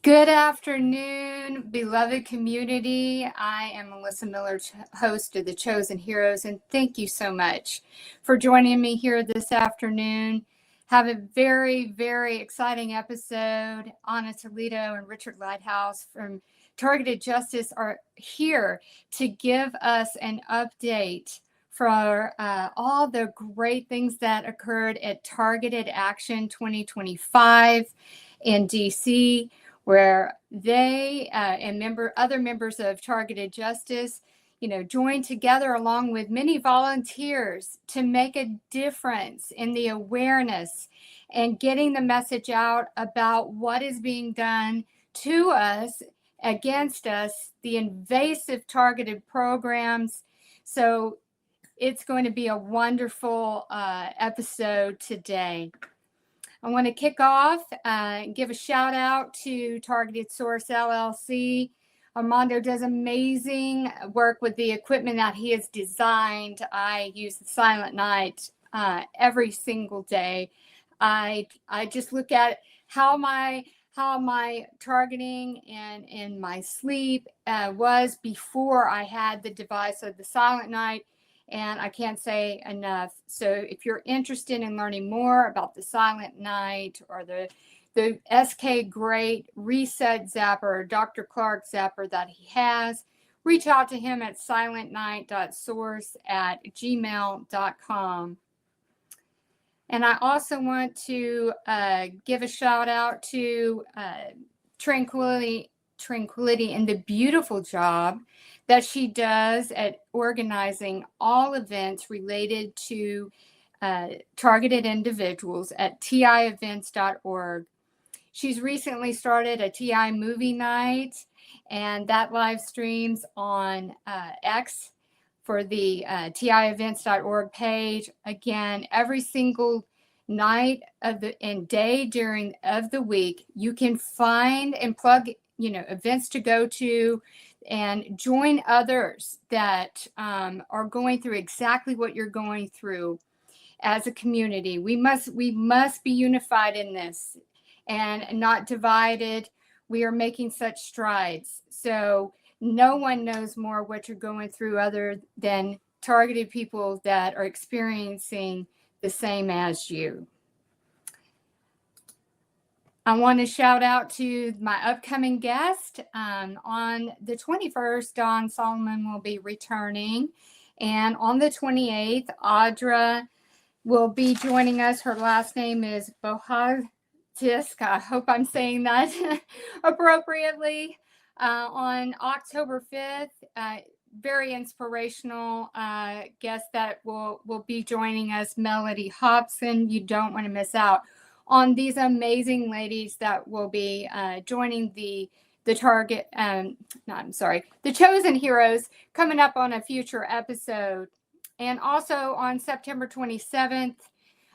Good afternoon, beloved community. I am Melissa Miller, host of The Chosen Heroes, and thank you so much for joining me here this afternoon. Have a very, very exciting episode. Anna Toledo and Richard Lighthouse from Targeted Justice are here to give us an update for all the great things that occurred at Targeted Action 2025 in DC, where they and other members of Targeted Justice, joined together along with many volunteers to make a difference in the awareness and getting the message out about what is being done to us, against us, the invasive targeted programs. So it's going to be a wonderful episode today. I want to kick off and give a shout out to Targeted Source LLC. Armando does amazing work with the equipment that he has designed. I use the Silent Night every single day. I just look at how my targeting and my sleep was before I had the device of the Silent Night. And I can't say enough. So if you're interested in learning more about the Silent Night or the SK Great Reset Zapper or Dr. Clark Zapper that he has, reach out to him at silentnight.source@gmail.com. And I also want to give a shout out to Tranquility and the beautiful job that she does at organizing all events related to targeted individuals at tievents.org. She's recently started a TI movie night, and that live streams on X for the tievents.org page. Again, every single night of and day of the week, you can find and plug events to go to and join others that are going through exactly what you're going through as a community. We must be unified in this and not divided. We are making such strides. So no one knows more what you're going through other than targeted people that are experiencing the same as you. I want to shout out to my upcoming guest. On the 21st, Dawn Solomon will be returning. And on the 28th, Audra will be joining us. Her last name is Bohatisk. I hope I'm saying that appropriately. On October 5th, very inspirational guest that will be joining us, Melody Hobson. You don't want to miss out on these amazing ladies that will be joining the Chosen Heroes, coming up on a future episode. And also on September 27th,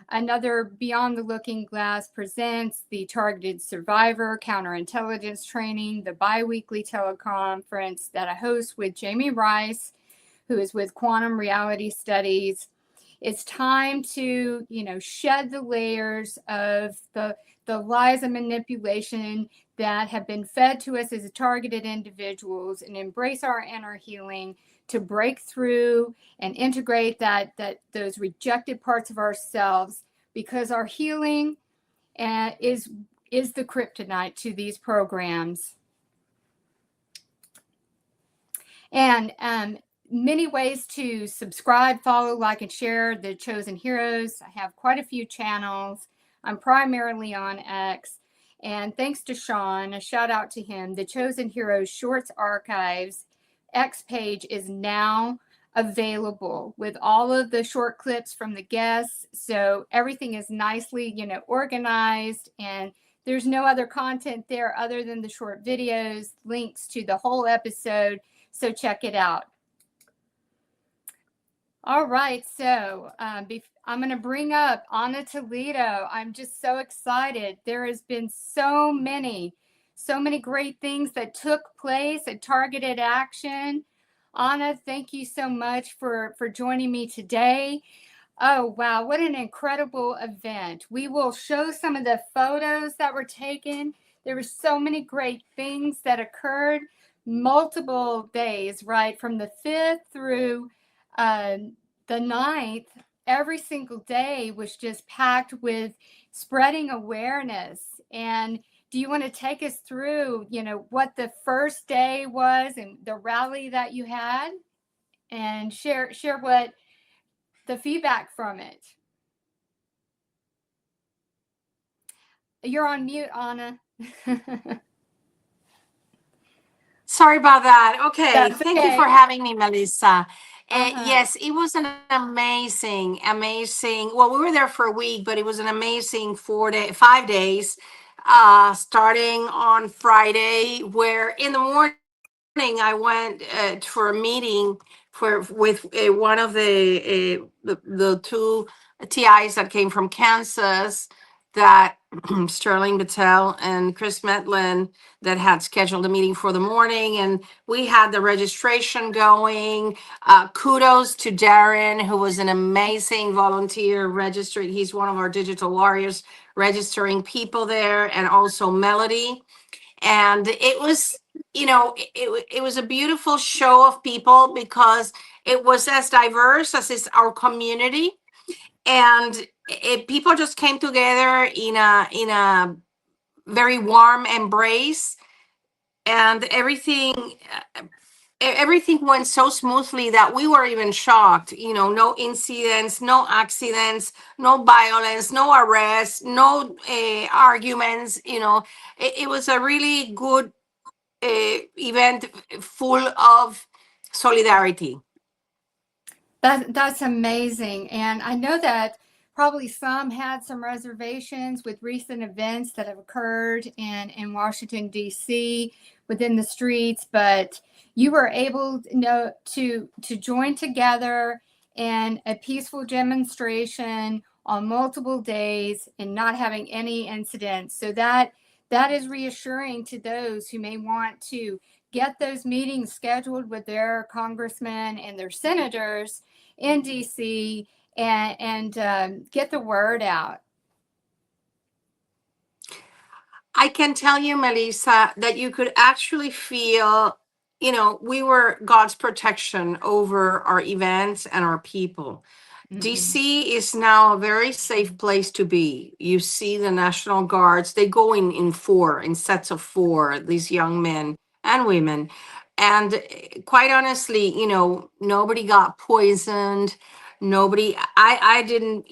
another Beyond the Looking Glass presents the Targeted Survivor Counterintelligence Training, the bi-weekly teleconference that I host with Jamie Rice, who is with Quantum Reality Studies. It's time to, shed the layers of the lies and manipulation that have been fed to us as targeted individuals and embrace our inner healing to break through and integrate those rejected parts of ourselves, because our healing is the kryptonite to these programs. And many ways to subscribe, follow, like, and share The Chosen Heroes. I have quite a few channels. I'm primarily on X. And thanks to Sean, a shout out to him, The Chosen Heroes Shorts Archives X page is now available with all of the short clips from the guests. So everything is nicely, organized, and there's no other content there other than the short videos, links to the whole episode. So check it out. All right, so I'm going to bring up Anna Toledo. I'm just so excited. There has been so many great things that took place at Targeted Action. Anna, thank you so much for joining me today. Oh, wow, what an incredible event. We will show some of the photos that were taken. there were so many great things that occurred, multiple days, right? From the 5th through the 9th, every single day was just packed with spreading awareness. And do you want to take us through, what the first day was and the rally that you had, and share what the feedback from it? You're on mute, Anna. Sorry about that. Okay, That's thank you okay. for having me, Melissa. Uh-huh. Yes, it was an amazing. Well, we were there for a week, but it was an amazing 5 days, starting on Friday, where in the morning I went for a meeting with one of the two TIs that came from Kansas, that Sterling Battelle and Chris Metlin, that had scheduled a meeting for the morning, and we had the registration going. Kudos to Darren, who was an amazing volunteer registering. He's one of our digital warriors registering people there, and also Melody. And it was, it was a beautiful show of people, because it was as diverse as is our community. And people just came together in a very warm embrace, and everything went so smoothly that we were even shocked. No incidents, no accidents, no violence, no arrests, no arguments. It was a really good event, full of solidarity. That's amazing. And I know that probably some had some reservations with recent events that have occurred in Washington, D.C., within the streets, but you were able, to join together in a peaceful demonstration on multiple days and not having any incidents. So that is reassuring to those who may want to get those meetings scheduled with their congressmen and their senators in DC, and get the word out. I can tell you, Melissa, that you could actually feel, we were God's protection over our events and our people. DC is now a very safe place to be. You see the National Guards, they go in sets of four, these young men and women. And quite honestly, nobody got poisoned. I didn't,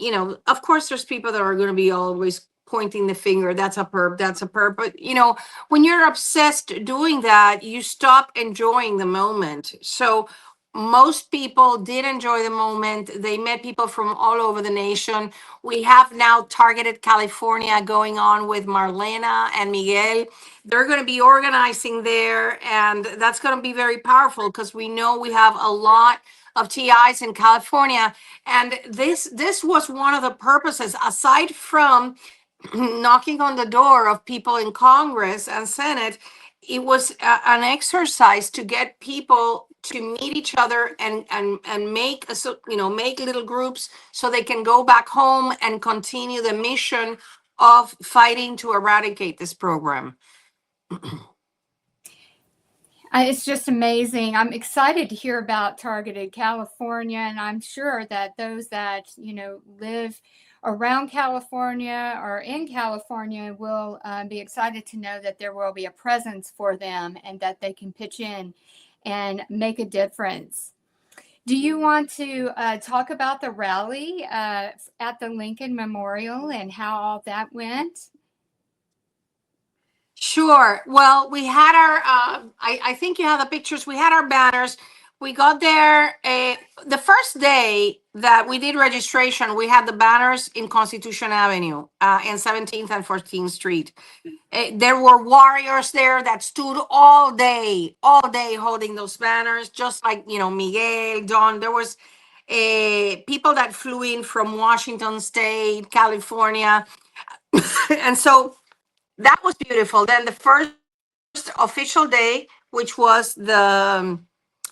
of course, there's people that are going to be always pointing the finger. That's a perp, that's a perp. But, when you're obsessed doing that, you stop enjoying the moment. So, most people did enjoy the moment. They met people from all over the nation. We have now targeted California going on with Marlena and Miguel. They're going to be organizing there, and that's going to be very powerful, because we know we have a lot of TIs in California. And this was one of the purposes, aside from knocking on the door of people in Congress and Senate. It was an exercise to get people to meet each other, and make make little groups, so they can go back home and continue the mission of fighting to eradicate this program. It's just amazing. I'm excited to hear about Targeted California, and I'm sure that those that live around California or in California will be excited to know that there will be a presence for them and that they can pitch in and make a difference. Do you want to talk about the rally at the Lincoln Memorial and how all that went? Sure. Well, we had our, I think you have the pictures. We had our banners. We got there the first day that we did registration. We had the banners in Constitution Avenue, in 17th and 14th Street. There were warriors there that stood all day holding those banners, just like, Miguel, Don. There was people that flew in from Washington State, California. And so that was beautiful. Then the first official day, which was the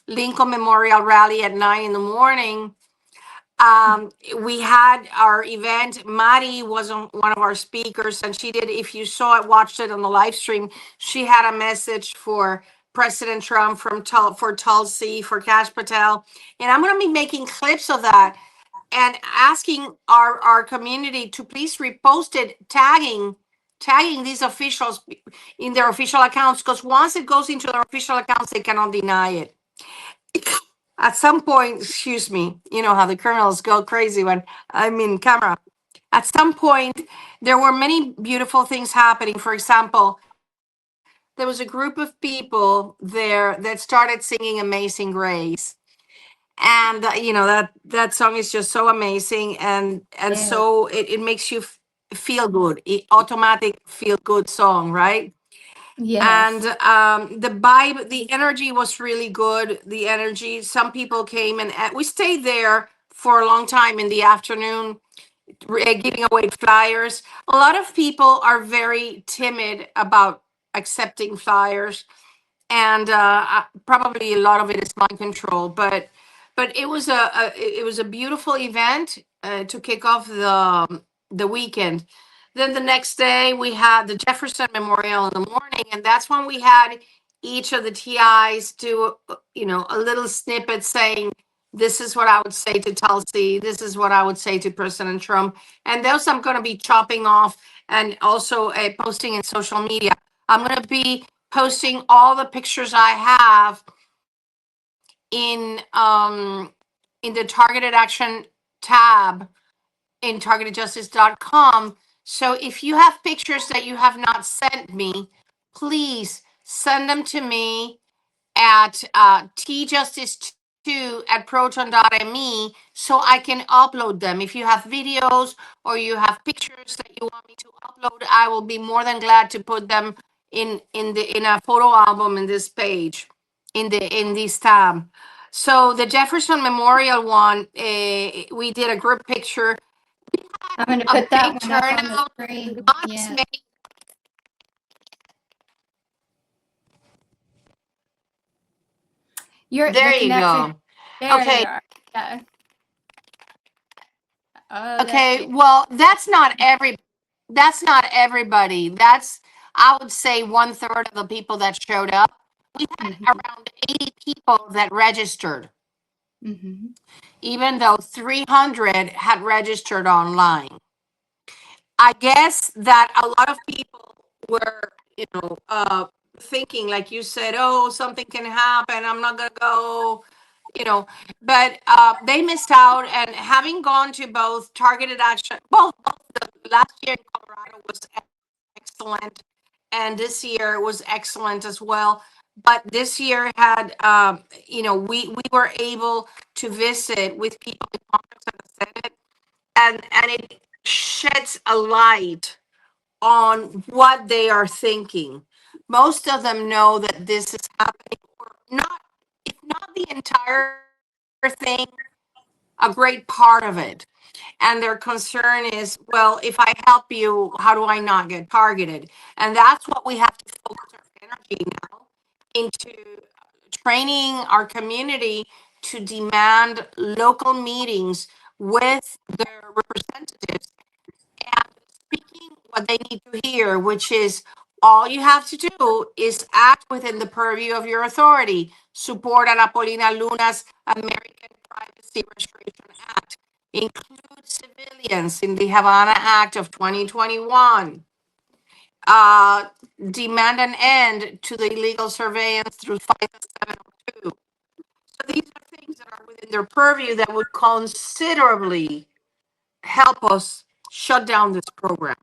Lincoln Memorial Rally at 9 in the morning, We had our event. Mari was one of our speakers, and she did, if you saw it, watched it on the live stream, she had a message for President Trump for Tulsi, for Kash Patel. And I'm going to be making clips of that and asking our community to please repost it, tagging these officials in their official accounts, because once it goes into their official accounts, they cannot deny it. At some point, excuse me, you know how the criminals go crazy when I'm in camera. At some point, there were many beautiful things happening. For example, there was a group of people there that started singing Amazing Grace. And that song is just so amazing, and Yeah. so it makes you feel good. Automatic feel good song, right? And Yes. the vibe, the energy was really good. The energy, some people came, and we stayed there for a long time in the afternoon, giving away flyers. A lot of people are very timid about accepting flyers, and probably a lot of it is mind control, but it was it was a beautiful event to kick off the weekend. Then the next day we had the Jefferson Memorial in the morning, and that's when we had each of the TIs do a little snippet saying, this is what I would say to Tulsi, this is what I would say to President Trump. And those I'm going to be chopping off and also posting in social media. I'm going to be posting all the pictures I have in the targeted action tab in targetedjustice.com. So if you have pictures that you have not sent me, please send them to me at tjustice2@proton.me so I can upload them. If you have videos or you have pictures that you want me to upload, I will be more than glad to put them in a photo album in this page, in this tab. So the Jefferson Memorial one, we did a group picture. I'm going to A put that big one up on the turnout. screen. God's Yeah. made. The There you connection. go. There you Okay. are. Yeah. Oh, Okay, well, that's not everybody. That's, I would say, 1/3 of the people that showed up. We had mm-hmm. around 80 people that registered, Mm-hmm. even though 300 had registered online. I guess that a lot of people were, thinking, like you said, oh, something can happen, I'm not gonna go, but they missed out. And having gone to both targeted action, both the last year in Colorado was excellent, and this year was excellent as well. But this year had, we were able to visit with people in Congress and the Senate, and it sheds a light on what they are thinking. Most of them know that this is happening, or not, if not the entire thing, a great part of it. And their concern is, well, if I help you, how do I not get targeted? And that's what we have to focus our energy now into, training our community to demand local meetings with their representatives and speaking what they need to hear, which is, all you have to do is act within the purview of your authority. Support Ana Paulina Luna's American Privacy Restoration Act. Include civilians in the Havana Act of 2021. Demand an end to the illegal surveillance through FISA 702. So these are things that are within their purview that would considerably help us shut down this program.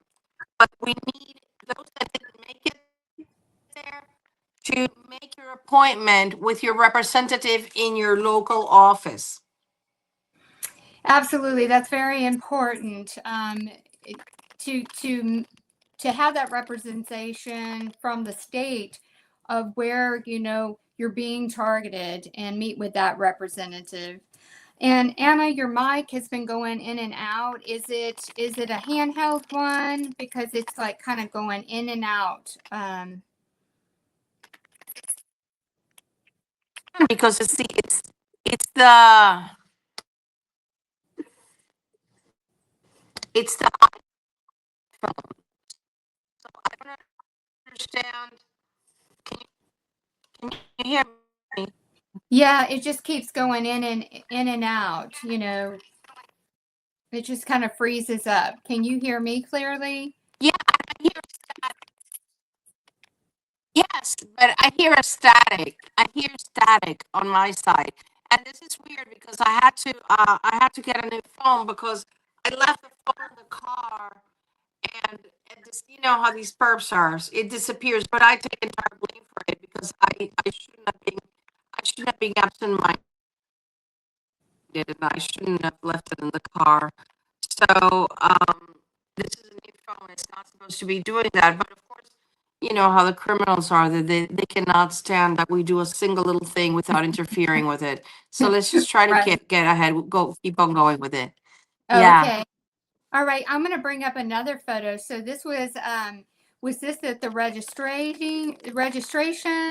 But we need those that didn't make it there to make your appointment with your representative in your local office. Absolutely, that's very important. To have that representation from the state of where you're being targeted, and meet with that representative. And Anna, your mic has been going in and out. Is it a handheld one? Because it's like kind of going in and out. Because it's the It's the iPhone. So I don't understand. Can you hear me? Yeah, it just keeps going in and out, you know. It just kind of freezes up. Can you hear me clearly? Yeah, I hear static. Yes, but I hear a static. I hear static on my side, and this is weird because I had to get a new phone because I left the phone in the car, and this, you know how these perps are. It disappears, but I take entire blame for it because I shouldn't have been absent-minded, and I shouldn't have left it in the car. So this is a new phone. It's not supposed to be doing that. But of course, you know how the criminals are. That they cannot stand that we do a single little thing without interfering with it. So let's just try to Right. get ahead. Keep on going with it. Yeah. Okay. All right. I'm going to bring up another photo. So this was this at the registration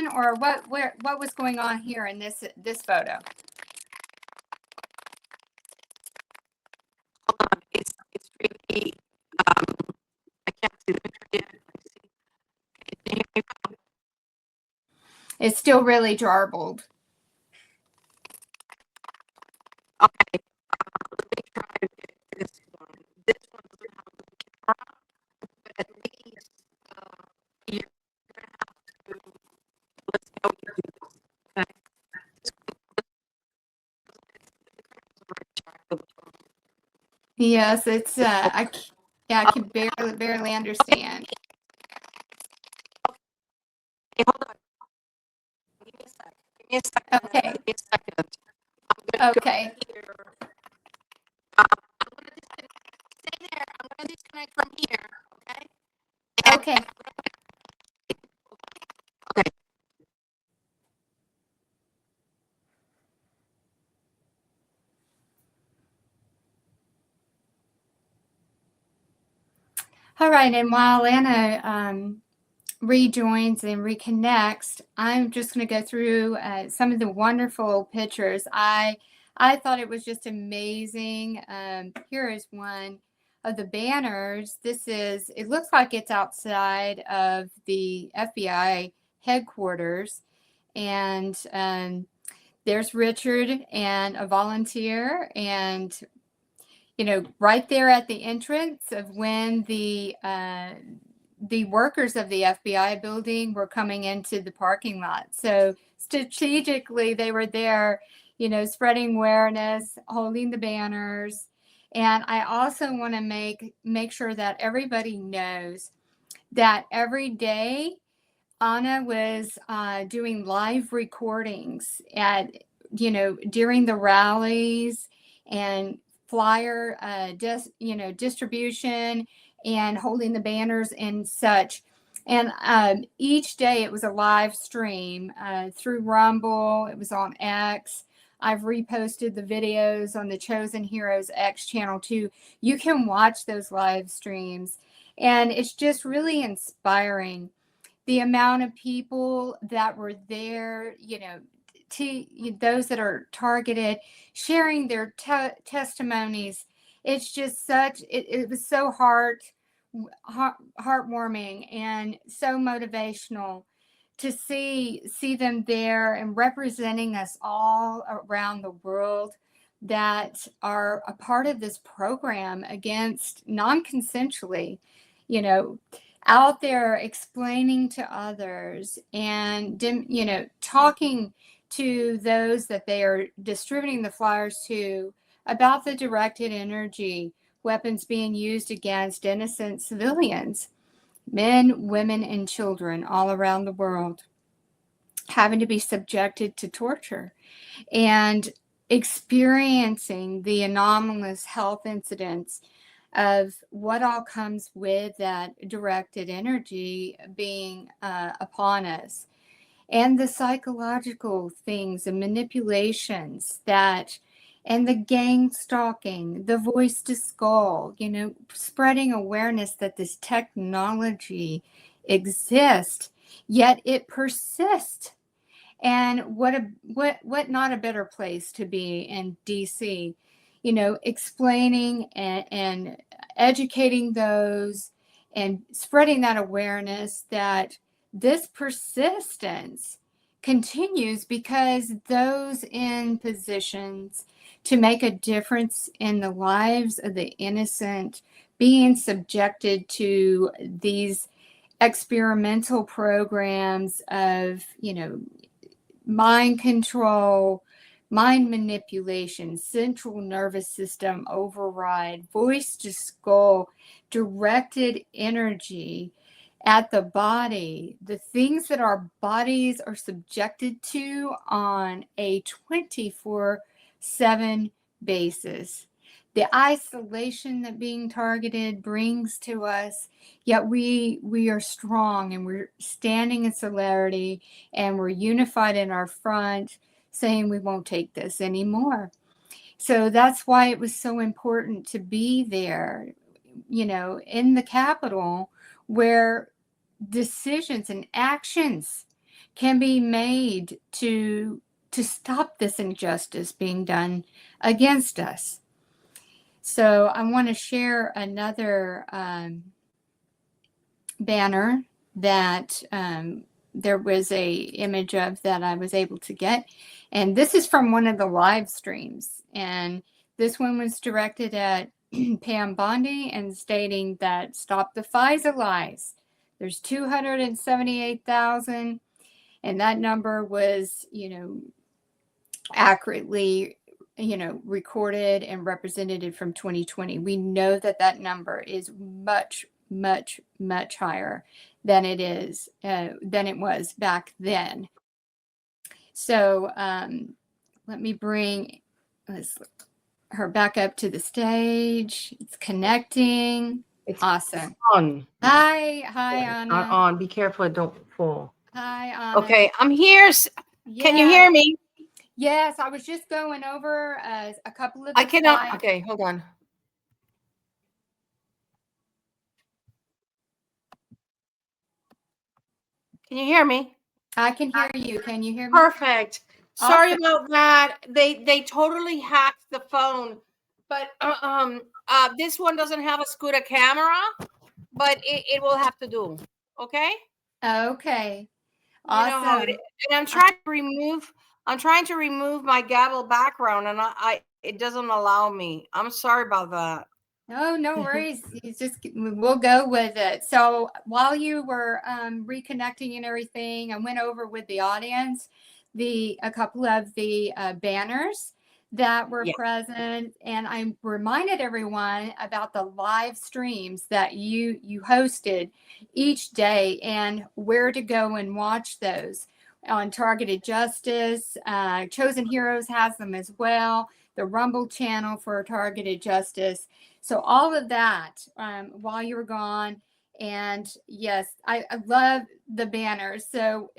or what was going on here in this photo? Hold on. It's really I can't see the picture yet. Can you hear me? It's still really jarbled. Okay. Let me try to get this one. This one doesn't have the camera, but at least you're gonna have to. Let's go do this. Okay. Yes, it's yeah, I can barely understand. Hey, hold on. Give me a sec. Give me a second. Okay. Give me a second. I'm gonna go Okay. here. I'm gonna disconnect. Stay there. I'm gonna disconnect from here. Okay. Okay. Okay. All right. And while Anna rejoins and reconnects, I'm just going to go through some of the wonderful pictures. I thought it was just amazing. Here is one of the banners. It looks like it's outside of the FBI headquarters. And there's Richard and a volunteer, and you know, right there at the entrance of when the workers of the FBI building were coming into the parking lot. So strategically, they were there, you know, spreading awareness, holding the banners. And I also want to make sure that everybody knows that every day Anna was doing live recordings at, you know, during the rallies and flyer, distribution and holding the banners and such. And each day it was a live stream through Rumble. It was on X. I've reposted the videos on the Chosen Heroes X channel too. You can watch those live streams, and it's just really inspiring the amount of people that were there, you know, to those that are targeted, sharing their testimonies. It's just it was so heartwarming and so motivational to see them there and representing us all around the world that are a part of this program against non-consensually, you know, out there explaining to others and, you know, talking to those that they are distributing the flyers to about the directed energy weapons being used against innocent civilians, men, women, and children all around the world, having to be subjected to torture and experiencing the anomalous health incidents of what all comes with that directed energy being upon us, and the psychological things and manipulations that, and the gang stalking, the voice to skull, you know, spreading awareness that this technology exists, yet it persists. And what not a better place to be in DC, you know, explaining and educating those and spreading that awareness that this persistence continues because those in positions to make a difference in the lives of the innocent being subjected to these experimental programs of, mind control, mind manipulation, central nervous system override, voice to skull, directed energy at the body, the things that our bodies are subjected to on a 24/7 basis. The isolation that being targeted brings to us, yet we are strong and we're standing in solidarity and we're unified in our front, saying we won't take this anymore. So that's why it was so important to be there, in the Capitol, where decisions and actions can be made to stop this injustice being done against us. So I want to share another banner that there was a image of that I was able to get. And this is from one of the live streams. And this one was directed at Pam Bondi and stating that stop the FISA lies. There's 278,000. And that number was, accurately recorded and represented from 2020. We know that number is much, much, much higher than it was back then. So let me bring her back up to the stage. It's connecting. It's awesome. On. Hi, Anna. Not on. Be careful, it don't fall. Hi, Anna. Okay, I'm here. Yeah. Can you hear me? Yes, I was just going over a couple of. I cannot. Okay, hold on. Can you hear me? I can hear you. Can you hear me? Perfect. Awesome. Sorry about that. They totally hacked the phone, but this one doesn't have a Scuda camera, but it will have to do. Okay. Okay. Awesome. You know how and I'm trying to remove my gavel background, and it doesn't allow me. I'm sorry about that. No worries. We'll go with it. So while you were reconnecting and everything, I went over with the audience a couple of the banners that were present, and I reminded everyone about the live streams that you hosted each day and where to go and watch those on Targeted Justice. Chosen Heroes has them as well. The Rumble channel for Targeted Justice. So all of that while you were gone. And yes, I love the banners. So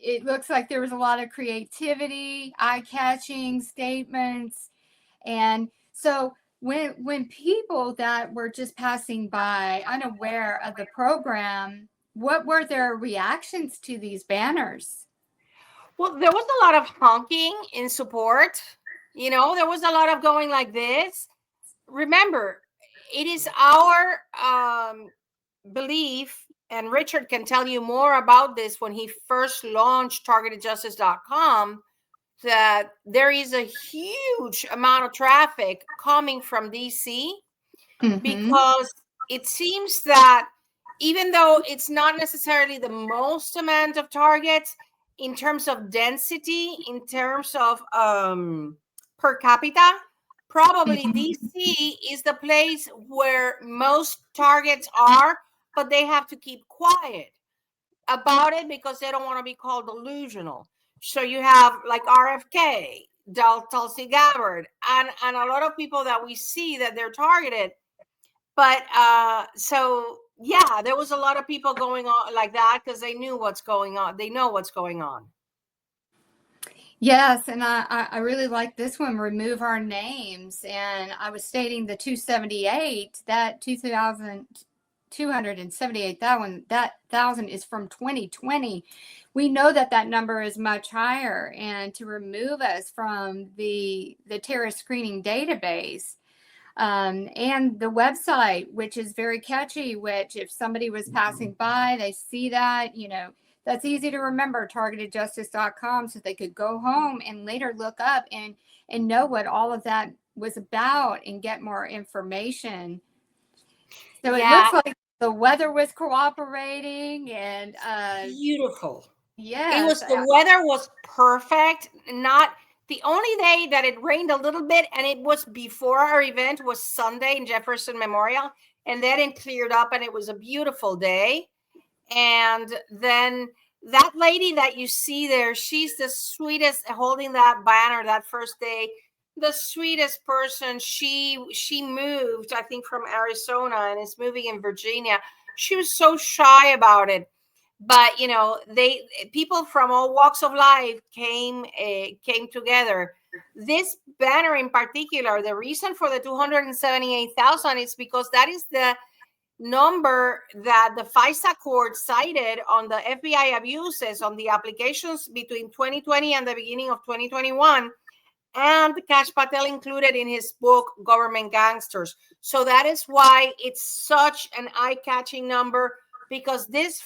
it looks like there was a lot of creativity, eye-catching statements. And so when people that were just passing by, unaware of the program, what were their reactions to these banners? Well, there was a lot of honking in support. There was a lot of going like this. Remember, it is our belief, and Richard can tell you more about this when he first launched targetedjustice.com, that there is a huge amount of traffic coming from DC because it seems that even though it's not necessarily the most amount of targets in terms of density, in terms of per capita, probably DC is the place where most targets are, but they have to keep quiet about it because they don't want to be called delusional. So you have like RFK, Tulsi Gabbard, and a lot of people that we see that they're targeted. But so yeah, there was a lot of people going on like that because they knew what's going on. They know what's going on. Yes, and I really like this one, remove our names. And I was stating the 278, that 278,000, that 1,000 is from 2020. We know that number is much higher. And to remove us from the terrorist screening database, And the website, which is very catchy, which if somebody was passing by, they see that, that's easy to remember, targetedjustice.com, so they could go home and later look up and know what all of that was about and get more information. So it looks like the weather was cooperating and beautiful. yes, The weather was perfect. Not the only day that it rained a little bit, and it was before our event, was Sunday in Jefferson Memorial, and then it cleared up and it was a beautiful day. And then that lady that you see there, she's the sweetest, holding that banner that first day, the sweetest person. She moved, I think, from Arizona and is moving in Virginia. She was so shy about it, but people from all walks of life came together. This banner in particular, the reason for the 278,000 is because that is the number that the FISA court cited on the FBI abuses on the applications between 2020 and the beginning of 2021, and Kash Patel included in his book Government Gangsters. So that is why it's such an eye-catching number, because this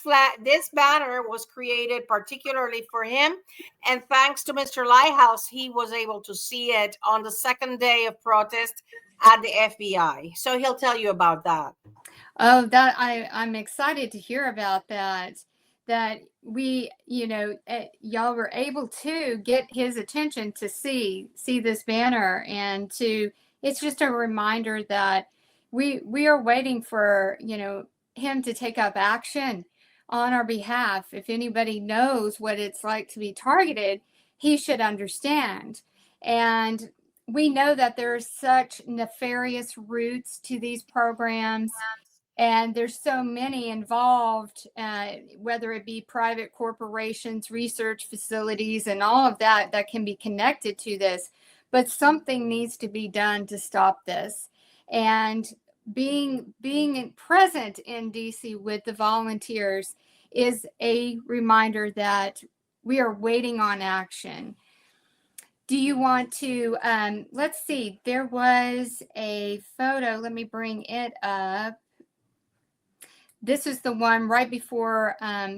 banner was created particularly for him, and thanks to Mr. Lighthouse, he was able to see it on the second day of protest at the FBI. So he'll tell you about that. Oh, I'm excited to hear about that. That we, y'all were able to get his attention to see this banner, and it's just a reminder that we are waiting for, him to take up action on our behalf. If anybody knows what it's like to be targeted, he should understand. And we know that there are such nefarious roots to these programs. And there's so many involved, whether it be private corporations, research facilities, and all of that can be connected to this. But something needs to be done to stop this. And being present in DC with the volunteers is a reminder that we are waiting on action. Do you want to, let's see, there was a photo. Let me bring it up. This is the one right before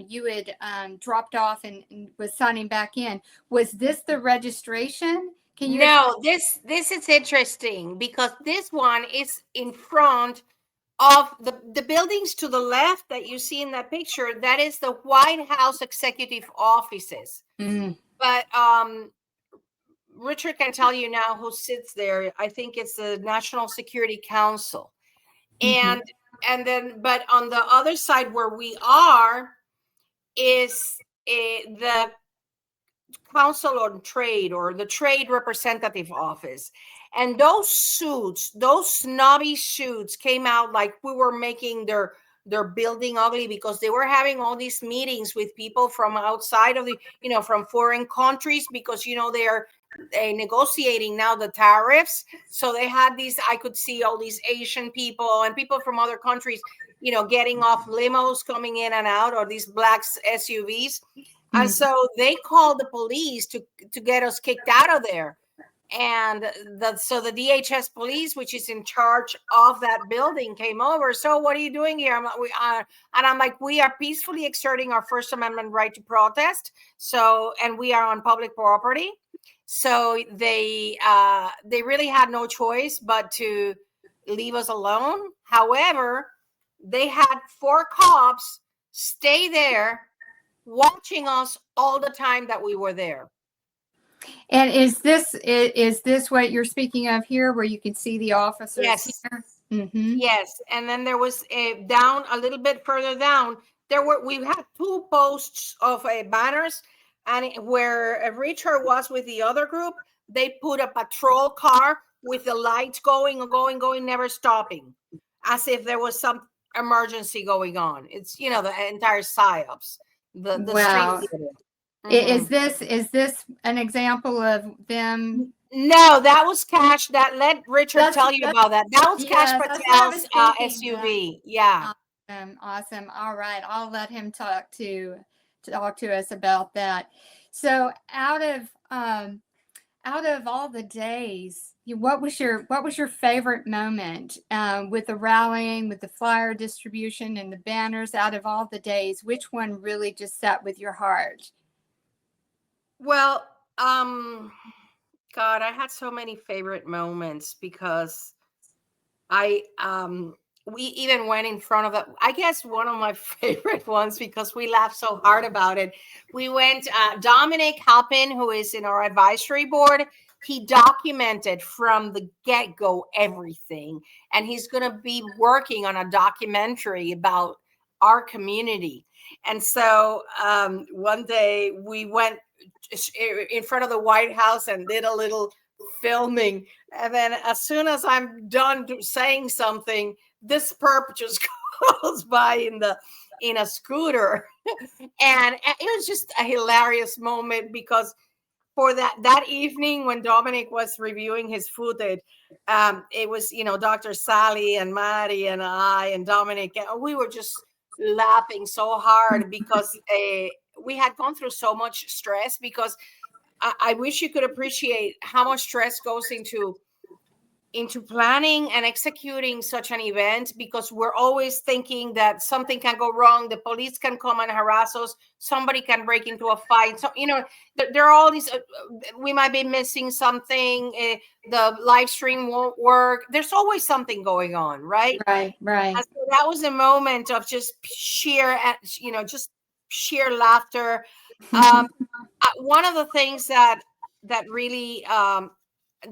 you had dropped off and was signing back in. Was this the registration? Can you? No, this is interesting because this one is in front of the buildings to the left that you see in that picture. That is the White House executive offices. But Richard can tell you now who sits there. I think it's the National Security Council. And then, but on the other side where we are is the Council on Trade, or the Trade Representative Office. And those suits, those snobby suits, came out like we were making their building ugly, because they were having all these meetings with people from outside of the, from foreign countries, because, they're negotiating now the tariffs. So they had these, I could see all these Asian people and people from other countries, getting off limos, coming in and out, or these black SUVs. And so they called the police to get us kicked out of there. And so the DHS police, which is in charge of that building, came over. So what are you doing here? I'm like, we are peacefully exerting our First Amendment right to protest. So, and we are on public property. So they really had no choice but to leave us alone. However, they had 4 cops stay there watching us all the time that we were there. And is this what you're speaking of here, where you can see the officers? Yes. Here? Yes. And then there was down a little bit further down, we had 2 posts of banners, and where Richard was with the other group, they put a patrol car with the lights going, never stopping, as if there was some emergency going on. It's, the entire PSYOPs, the Wow. street theater. Is this an example of them? No, that was Kash. That let Richard tell you about that. That was Kash Patel's SUV. Yeah. Awesome. All right, I'll let him talk to us about that. So out of all the days, what was your favorite moment with the rallying, with the flyer distribution and the banners? Out of all the days, which one really just sat with your heart? Well, God, I had so many favorite moments because we even went in front of I guess one of my favorite ones, because we laughed so hard about it. We went, Dominic Halpin, who is in our advisory board, he documented from the get-go everything. And he's going to be working on a documentary about our community. And so one day we went in front of the White House and did a little filming, and then as soon as I'm done saying something, this perp just goes by in a scooter. And it was just a hilarious moment, because for that evening when Dominic was reviewing his footage, it was, Dr. Sally and Maddie and I and Dominic, and we were just laughing so hard because we had gone through so much stress. Because I wish you could appreciate how much stress goes into planning and executing such an event, because we're always thinking that something can go wrong. The police can come and harass us. Somebody can break into a fight. So, there are all these, we might be missing something. The live stream won't work. There's always something going on, right? Right. And so that was a moment of just sheer laughter. One of the things that really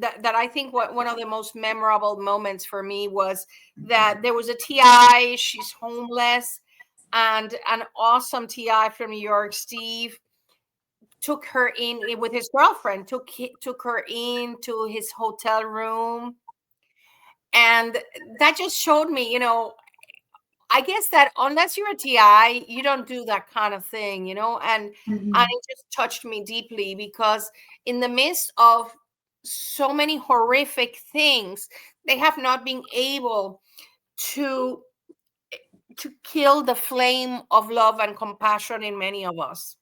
that I think one of the most memorable moments for me was that there was a TI. She's homeless, and an awesome TI from New York, Steve, took her in with his girlfriend. Took her into his hotel room, and that just showed me, I guess that unless you're a TI, you don't do that kind of thing, and it just touched me deeply, because in the midst of so many horrific things, they have not been able to kill the flame of love and compassion in many of us.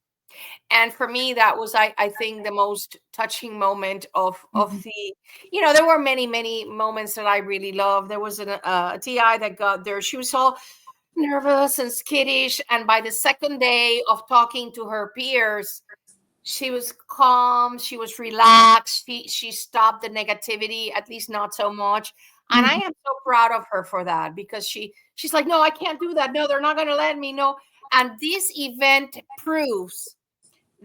And for me, that was, I think, the most touching moment of the, there were many moments that I really loved. There was a TI that got there. She was all nervous and skittish. And by the second day of talking to her peers, she was calm. She was relaxed. She stopped the negativity, at least not so much. And I am so proud of her for that, because she's like, no, I can't do that. No, they're not going to let me. No. And this event proves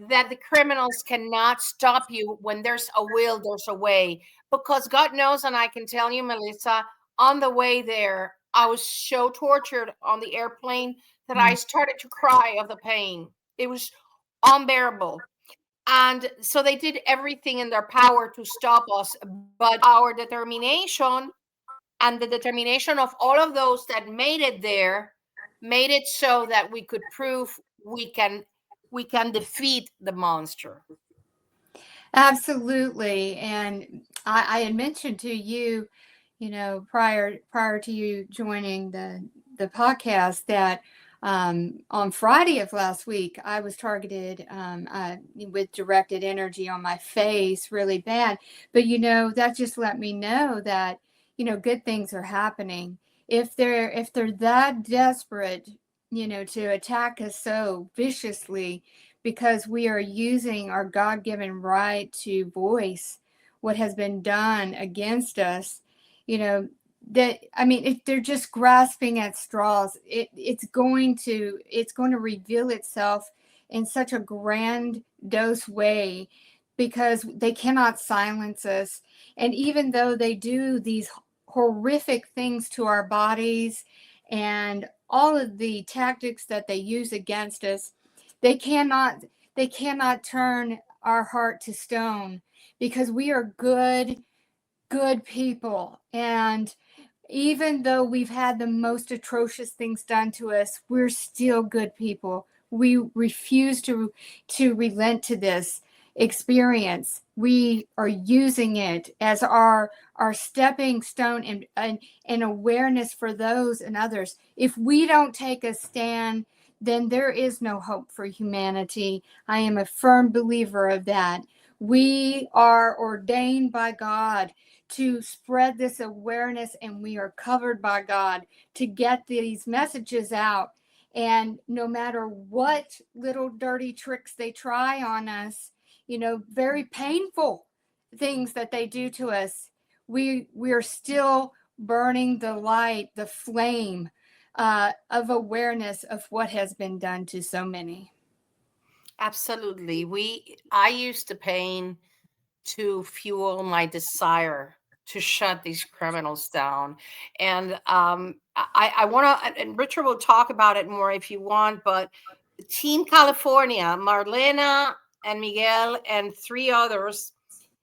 that the criminals cannot stop you. When there's a will, there's a way. Because God knows, and I can tell you, Melissa, on the way there, I was so tortured on the airplane that I started to cry of the pain. It was unbearable. And so they did everything in their power to stop us. But our determination and the determination of all of those that made it there made it so that we could prove we can defeat the monster. Absolutely. And I had mentioned to you, prior to you joining the podcast, that on Friday of last week, I was targeted with directed energy on my face really bad. But, that just let me know that, good things are happening. If they're that desperate, to attack us so viciously, because we are using our God-given right to voice what has been done against us, if they're just grasping at straws, it's going to reveal itself in such a grandiose way, because they cannot silence us. And even though they do these horrific things to our bodies and all of the tactics that they use against us, they cannot turn our heart to stone, because we are good people. And even though we've had the most atrocious things done to us, we're still good people. We refuse to relent to this experience. We are using it as our stepping stone and awareness for those and others. If we don't take a stand, then there is no hope for humanity. I am a firm believer of that. We are ordained by God to spread this awareness, and we are covered by God to get these messages out. And no matter what little dirty tricks they try on us, very painful things that they do to us, we are still burning the light, the flame of awareness of what has been done to so many. Absolutely. I use the pain to fuel my desire to shut these criminals down. And I want to, and Richard will talk about it more if you want, but Team California, Marlena and Miguel and 3 others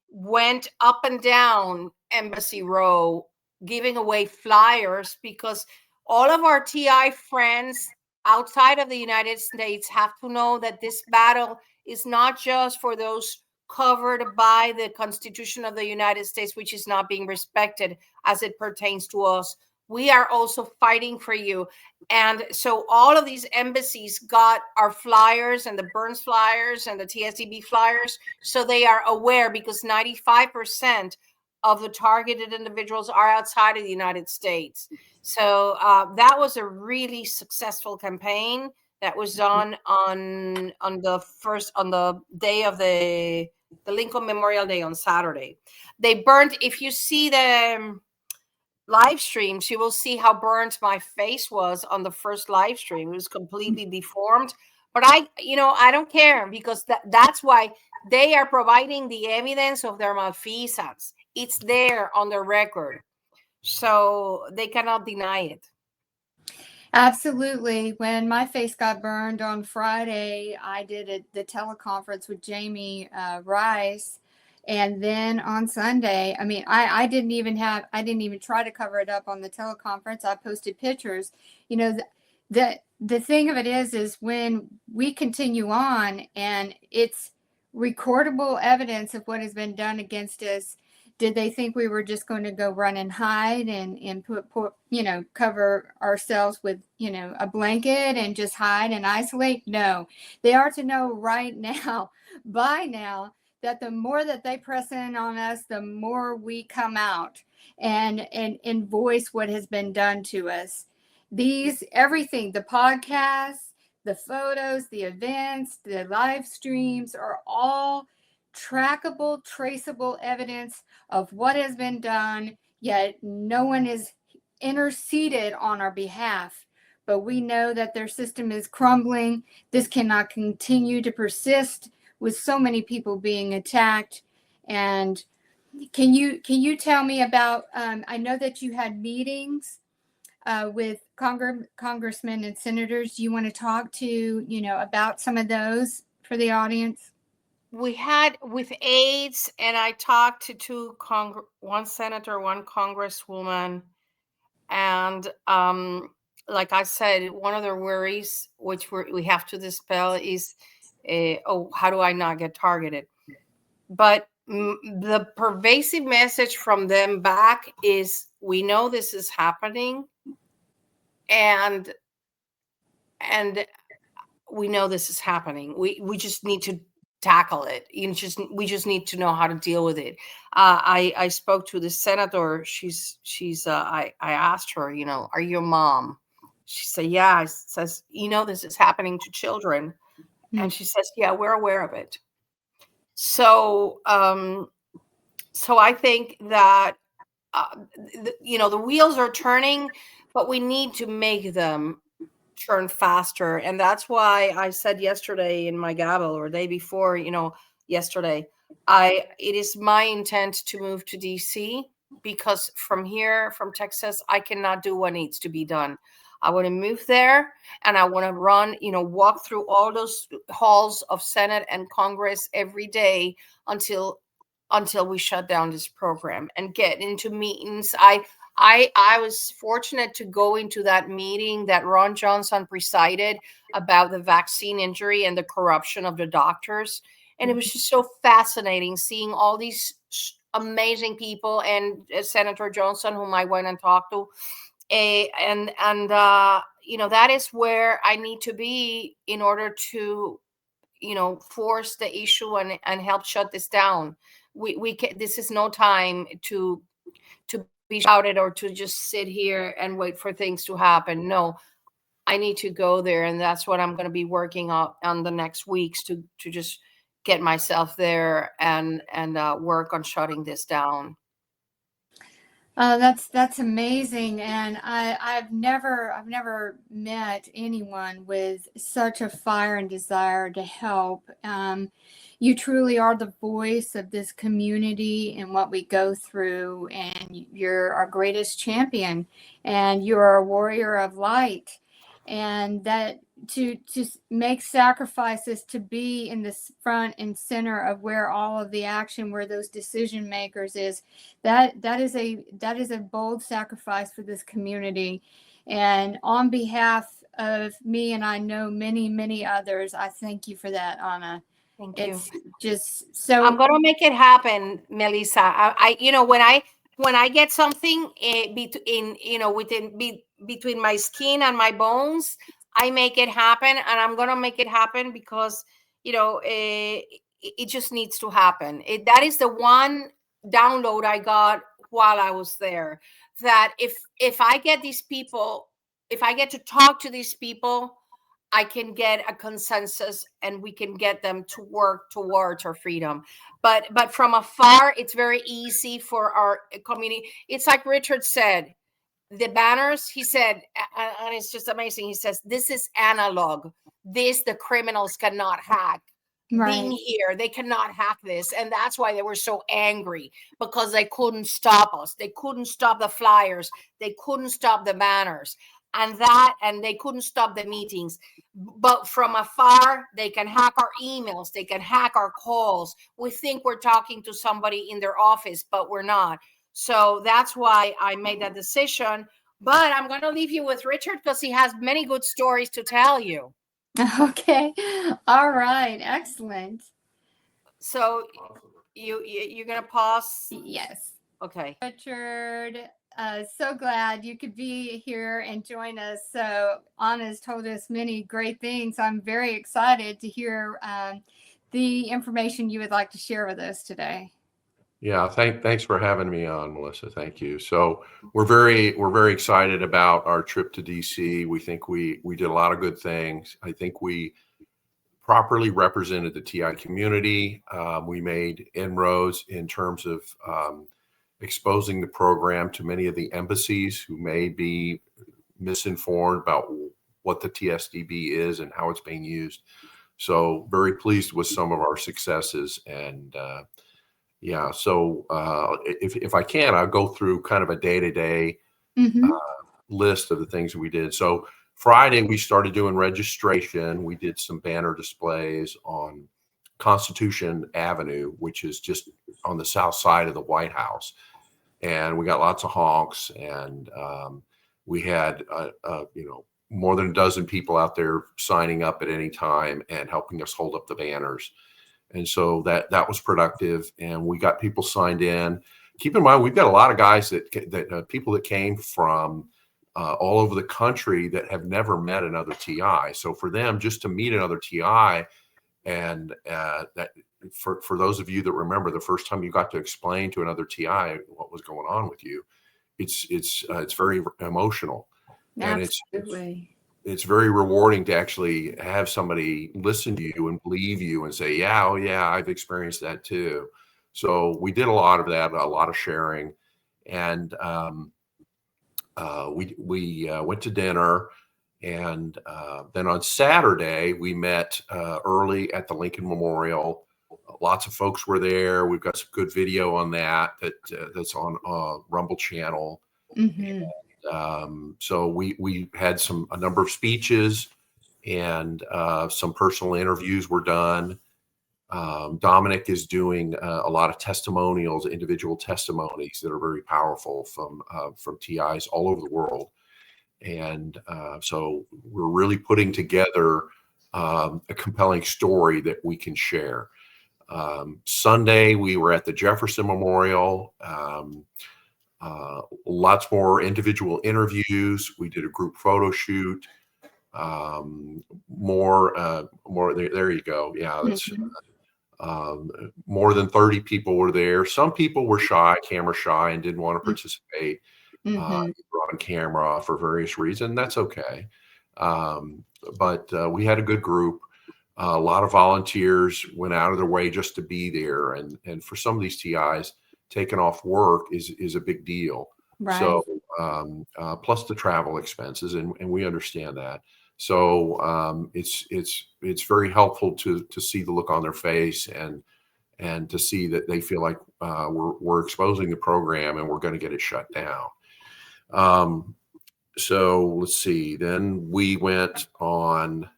went up and down Embassy Row giving away flyers, because all of our TI friends outside of the United States have to know that this battle is not just for those covered by the Constitution of the United States, which is not being respected as it pertains to us. We are also fighting for you. And so all of these embassies got our flyers, and the Burns flyers and the TSDB flyers, so they are aware, because 95% of the targeted individuals are outside of the United States. So that was a really successful campaign that was done on the day of the Lincoln Memorial Day on Saturday. They burned, if you see the live streams, you will see how burnt my face was on the first live stream. It was completely deformed, but I don't care, because that's why they are providing the evidence of their malfeasance. It's there on the record, so they cannot deny it. Absolutely. When my face got burned on Friday, I did the teleconference with Jamie Rice. And then on Sunday, I didn't even try to cover it up on the teleconference. I posted pictures. The thing of it is when we continue on and it's recordable evidence of what has been done against us. Did they think we were just going to go run and hide and put cover ourselves with, a blanket and just hide and isolate? No, they are to know right now, by now, that the more that they press in on us, the more we come out and voice what has been done to us. Everything, the podcasts, the photos, the events, the live streams are all trackable, traceable evidence of what has been done, yet no one is interceded on our behalf. But we know that their system is crumbling. This cannot continue to persist with so many people being attacked. And can you tell me about, I know that you had meetings with congressmen and senators. Do you want to talk to, about some of those for the audience? We had with AIDS, and I talked to 2 one senator, 1 congresswoman, and like I said, one of their worries, which we have to dispel, is how do I not get targeted? But the pervasive message from them back is, we know this is happening, and we know this is happening. We just need to tackle it. We just need to know how to deal with it. I spoke to the senator. I asked her, are you a mom? She said, yeah. I says, this is happening to children. And she says, yeah, we're aware of it. So I think that the wheels are turning, but we need to make them turn faster. And that's why I said yesterday in my gavel, or day before, yesterday, it is my intent to move to DC, because from here, from Texas, I cannot do what needs to be done. I want to move there, and I want to run, walk through all those halls of Senate and Congress every day until we shut down this program, and get into meetings. I was fortunate to go into that meeting that Ron Johnson presided about the vaccine injury and the corruption of the doctors. And it was just so fascinating seeing all these amazing people, and Senator Johnson, whom I went and talked to. That is where I need to be in order to, force the issue and help shut this down. We can, this is no time to be shouted or to just sit here and wait for things to happen. No, I need to go there, and that's what I'm going to be working on the next weeks to just get myself there and work on shutting this down. That's amazing, and I've never met anyone with such a fire and desire to help. You truly are the voice of this community and what we go through, and you're our greatest champion, and you're a warrior of light, and that to make sacrifices to be in the front and center of where all of the action, where those decision makers is, that is a bold sacrifice for this community. And on behalf of me, and I know many others, I thank you for that, Anna. Thank you. It's just so. I'm gonna make it happen, Melissa. I when I get something between my skin and my bones, I make it happen, and I'm gonna make it happen because it just needs to happen. That is the one download I got while I was there. That if I get these people, if I get to talk to these people, I can get a consensus and we can get them to work towards our freedom. But from afar, it's very easy for our community. It's like Richard said, the banners, he said, and it's just amazing. He says, this is analog. This, the criminals cannot hack. Right. Being here, they cannot hack this. And that's why they were so angry, because they couldn't stop us. They couldn't stop the flyers. They couldn't stop the banners. And they couldn't stop the meetings. But from afar, they can hack our emails. They can hack our calls. We think we're talking to somebody in their office, but we're not. So that's why I made that decision. But I'm going to leave you with Richard because he has many good stories to tell you. Okay. All right. Excellent. So you're going to pause? Yes. Okay. Richard, so glad you could be here and join us. So Anna's told us many great things. I'm very excited to hear the information you would like to share with us today. Yeah, thanks for having me on, Melissa. Thank you. So we're very excited about our trip to DC. We think we did a lot of good things. I think we properly represented the TI community. We made inroads in terms of exposing the program to many of the embassies who may be misinformed about what the TSDB is and how it's being used. So very pleased with some of our successes. And yeah, so if I can, I'll go through kind of a day-to-day list of the things we did. So Friday, we started doing registration. We did some banner displays on Constitution Avenue, which is just on the south side of the White House. And we got lots of honks, and we had, more than a dozen people out there signing up at any time and helping us hold up the banners. And so that was productive, and we got people signed in. Keep in mind, we've got a lot of guys people that came from all over the country that have never met another TI. So for them, just to meet another TI, and that for those of you that remember the first time you got to explain to another TI what was going on with you, it's very emotional. Absolutely. And it's very rewarding to actually have somebody listen to you and believe you and say, yeah, oh yeah, I've experienced that too. So we did a lot of that, a lot of sharing. And we went to dinner. And then on Saturday, we met early at the Lincoln Memorial. Lots of folks were there. We've got some good video on that's on Rumble channel. Mm-hmm. So we had a number of speeches, and some personal interviews were done. Dominic is doing a lot of testimonials, individual testimonies that are very powerful from TIs all over the world. And so we're really putting together a compelling story that we can share. Sunday, we were at the Jefferson Memorial. Lots more individual interviews. We did a group photo shoot. More. There you go. Yeah, that's More than 30 people were there. Some people were shy, camera shy, and didn't want to participate on camera for various reasons. That's okay. But we had a good group. A lot of volunteers went out of their way just to be there. And for some of these TIs, taking off work is a big deal. Right. So plus the travel expenses, and we understand that. So it's very helpful to see the look on their face and to see that they feel like we're exposing the program and we're going to get it shut down. So let's see. Then we went on.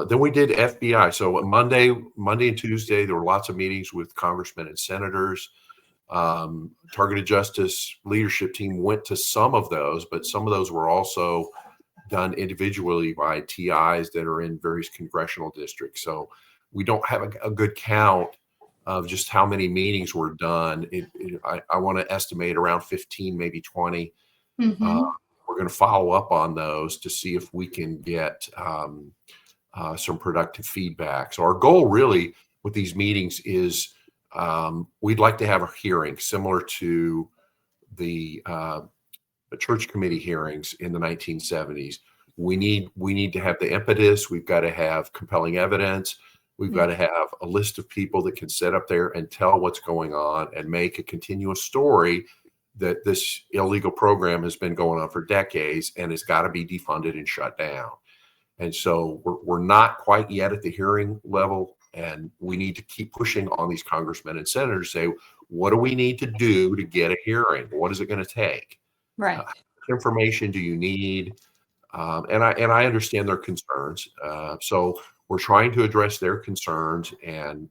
Then we did FBI. So Monday and Tuesday, there were lots of meetings with congressmen and senators. Targeted Justice leadership team went to some of those, but some of those were also done individually by TIs that are in various congressional districts. So we don't have a good count of just how many meetings were done. I want to estimate around 15, maybe 20. We're going to follow up on those to see if we can get some productive feedback. So our goal really with these meetings is we'd like to have a hearing similar to the church committee hearings in the 1970s. We need to have the impetus. We've got to have compelling evidence. We've got to have a list of people that can sit up there and tell what's going on and make a continuous story that this illegal program has been going on for decades and has got to be defunded and shut down. And so we're not quite yet at the hearing level, and we need to keep pushing on these congressmen and senators to say, what do we need to do to get a hearing? What is it going to take? Right. How much information do you need? And I understand their concerns. So we're trying to address their concerns and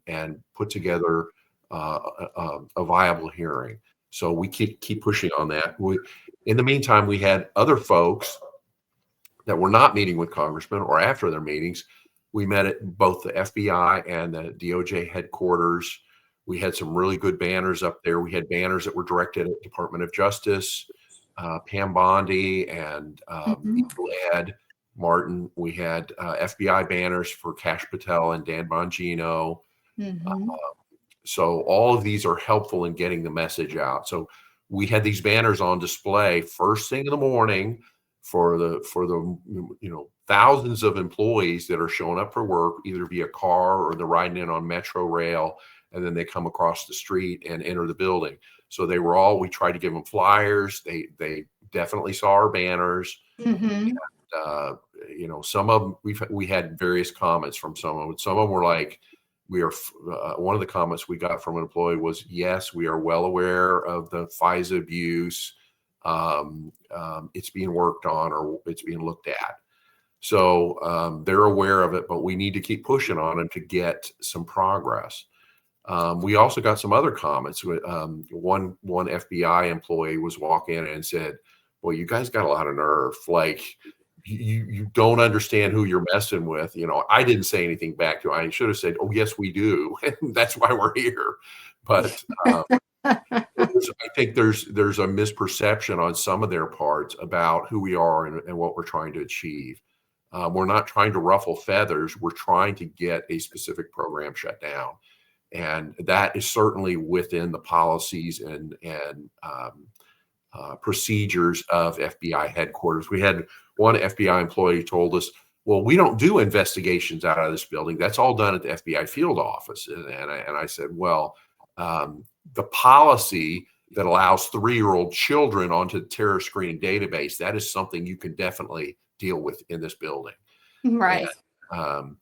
put together a viable hearing. So we keep pushing on that. In the meantime, we had other folks that were not meeting with congressmen or after their meetings. We met at both the FBI and the DOJ headquarters. We had some really good banners up there. We had banners that were directed at Department of Justice, Pam Bondi and Ed Martin. We had FBI banners for Kash Patel and Dan Bongino. So all of these are helpful in getting the message out. So we had these banners on display first thing in the morning for the thousands of employees that are showing up for work, either via car or they're riding in on Metro Rail, and then they come across the street and enter the building. So we tried to give them flyers. They definitely saw our banners. And, some of them, we had various comments from some of them. Some of them were like, one of the comments we got from an employee was, yes, we are well aware of the FISA abuse. It's being worked on or it's being looked at. So they're aware of it, but we need to keep pushing on them to get some progress. We also got some other comments. One FBI employee was walking in and said, well, you guys got a lot of nerve. Like, you don't understand who you're messing with. I didn't say anything back to him. I should have said, oh, yes, we do. And that's why we're here. But I think there's a misperception on some of their parts about who we are and what we're trying to achieve. We're not trying to ruffle feathers. We're trying to get a specific program shut down. And that is certainly within the policies and procedures of FBI headquarters. We had one FBI employee told us, well, we don't do investigations out of this building. That's all done at the FBI field office. And I said, well, the policy that allows 3-year-old children onto the terror screening database, that is something you can definitely deal with in this building. Right. And,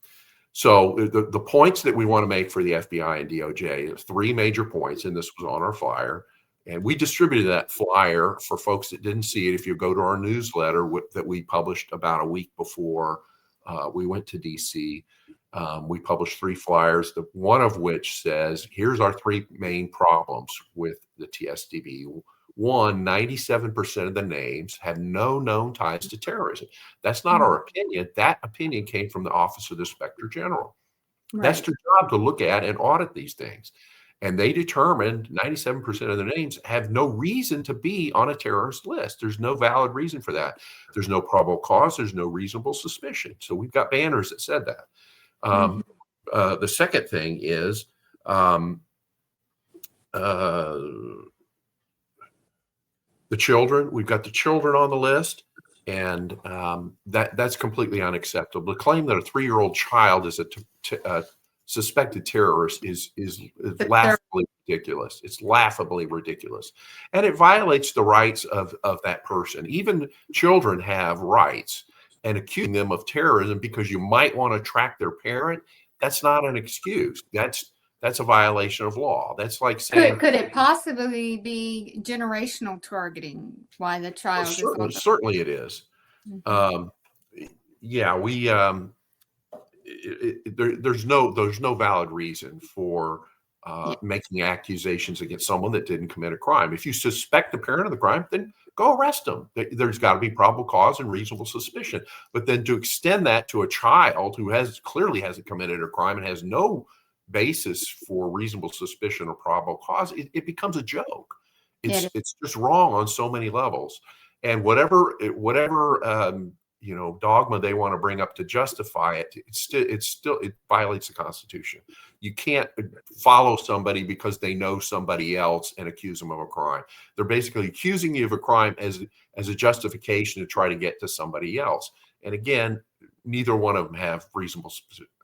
so the points that we want to make for the FBI and DOJ is 3 major points, and this was on our flyer. And we distributed that flyer for folks that didn't see it. If you go to our newsletter that we published about a week before we went to DC, we published 3 flyers, one of which says, here's our 3 main problems with the TSDB. 1, 97% of the names have no known ties to terrorism. That's not our opinion. That opinion came from the Office of the Inspector General. Right. That's their job to look at and audit these things. And they determined 97% of the names have no reason to be on a terrorist list. There's no valid reason for that. There's no probable cause. There's no reasonable suspicion. So we've got banners that said that. the second thing is the children. We've got the children on the list, and that's completely unacceptable. The claim that a 3-year-old child is a suspected terrorist is laughably ridiculous. It's laughably ridiculous, and it violates the rights of that person. Even children have rights, and accusing them of terrorism because you might want to track their parent, that's not an excuse. That's a violation of law. That's like saying, could it possibly be generational targeting? Why the child is on the... Certainly it is. Yeah, we there's no valid reason for making accusations against someone that didn't commit a crime. If you suspect the parent of the crime, then go arrest them. There's got to be probable cause and reasonable suspicion. But then to extend that to a child who clearly hasn't committed a crime and has no basis for reasonable suspicion or probable cause, it becomes a joke. It's just wrong on so many levels. And whatever dogma they want to bring up to justify it, it violates the Constitution. You can't follow somebody because they know somebody else and accuse them of a crime. They're basically accusing you of a crime as a justification to try to get to somebody else. And again, neither one of them have reasonable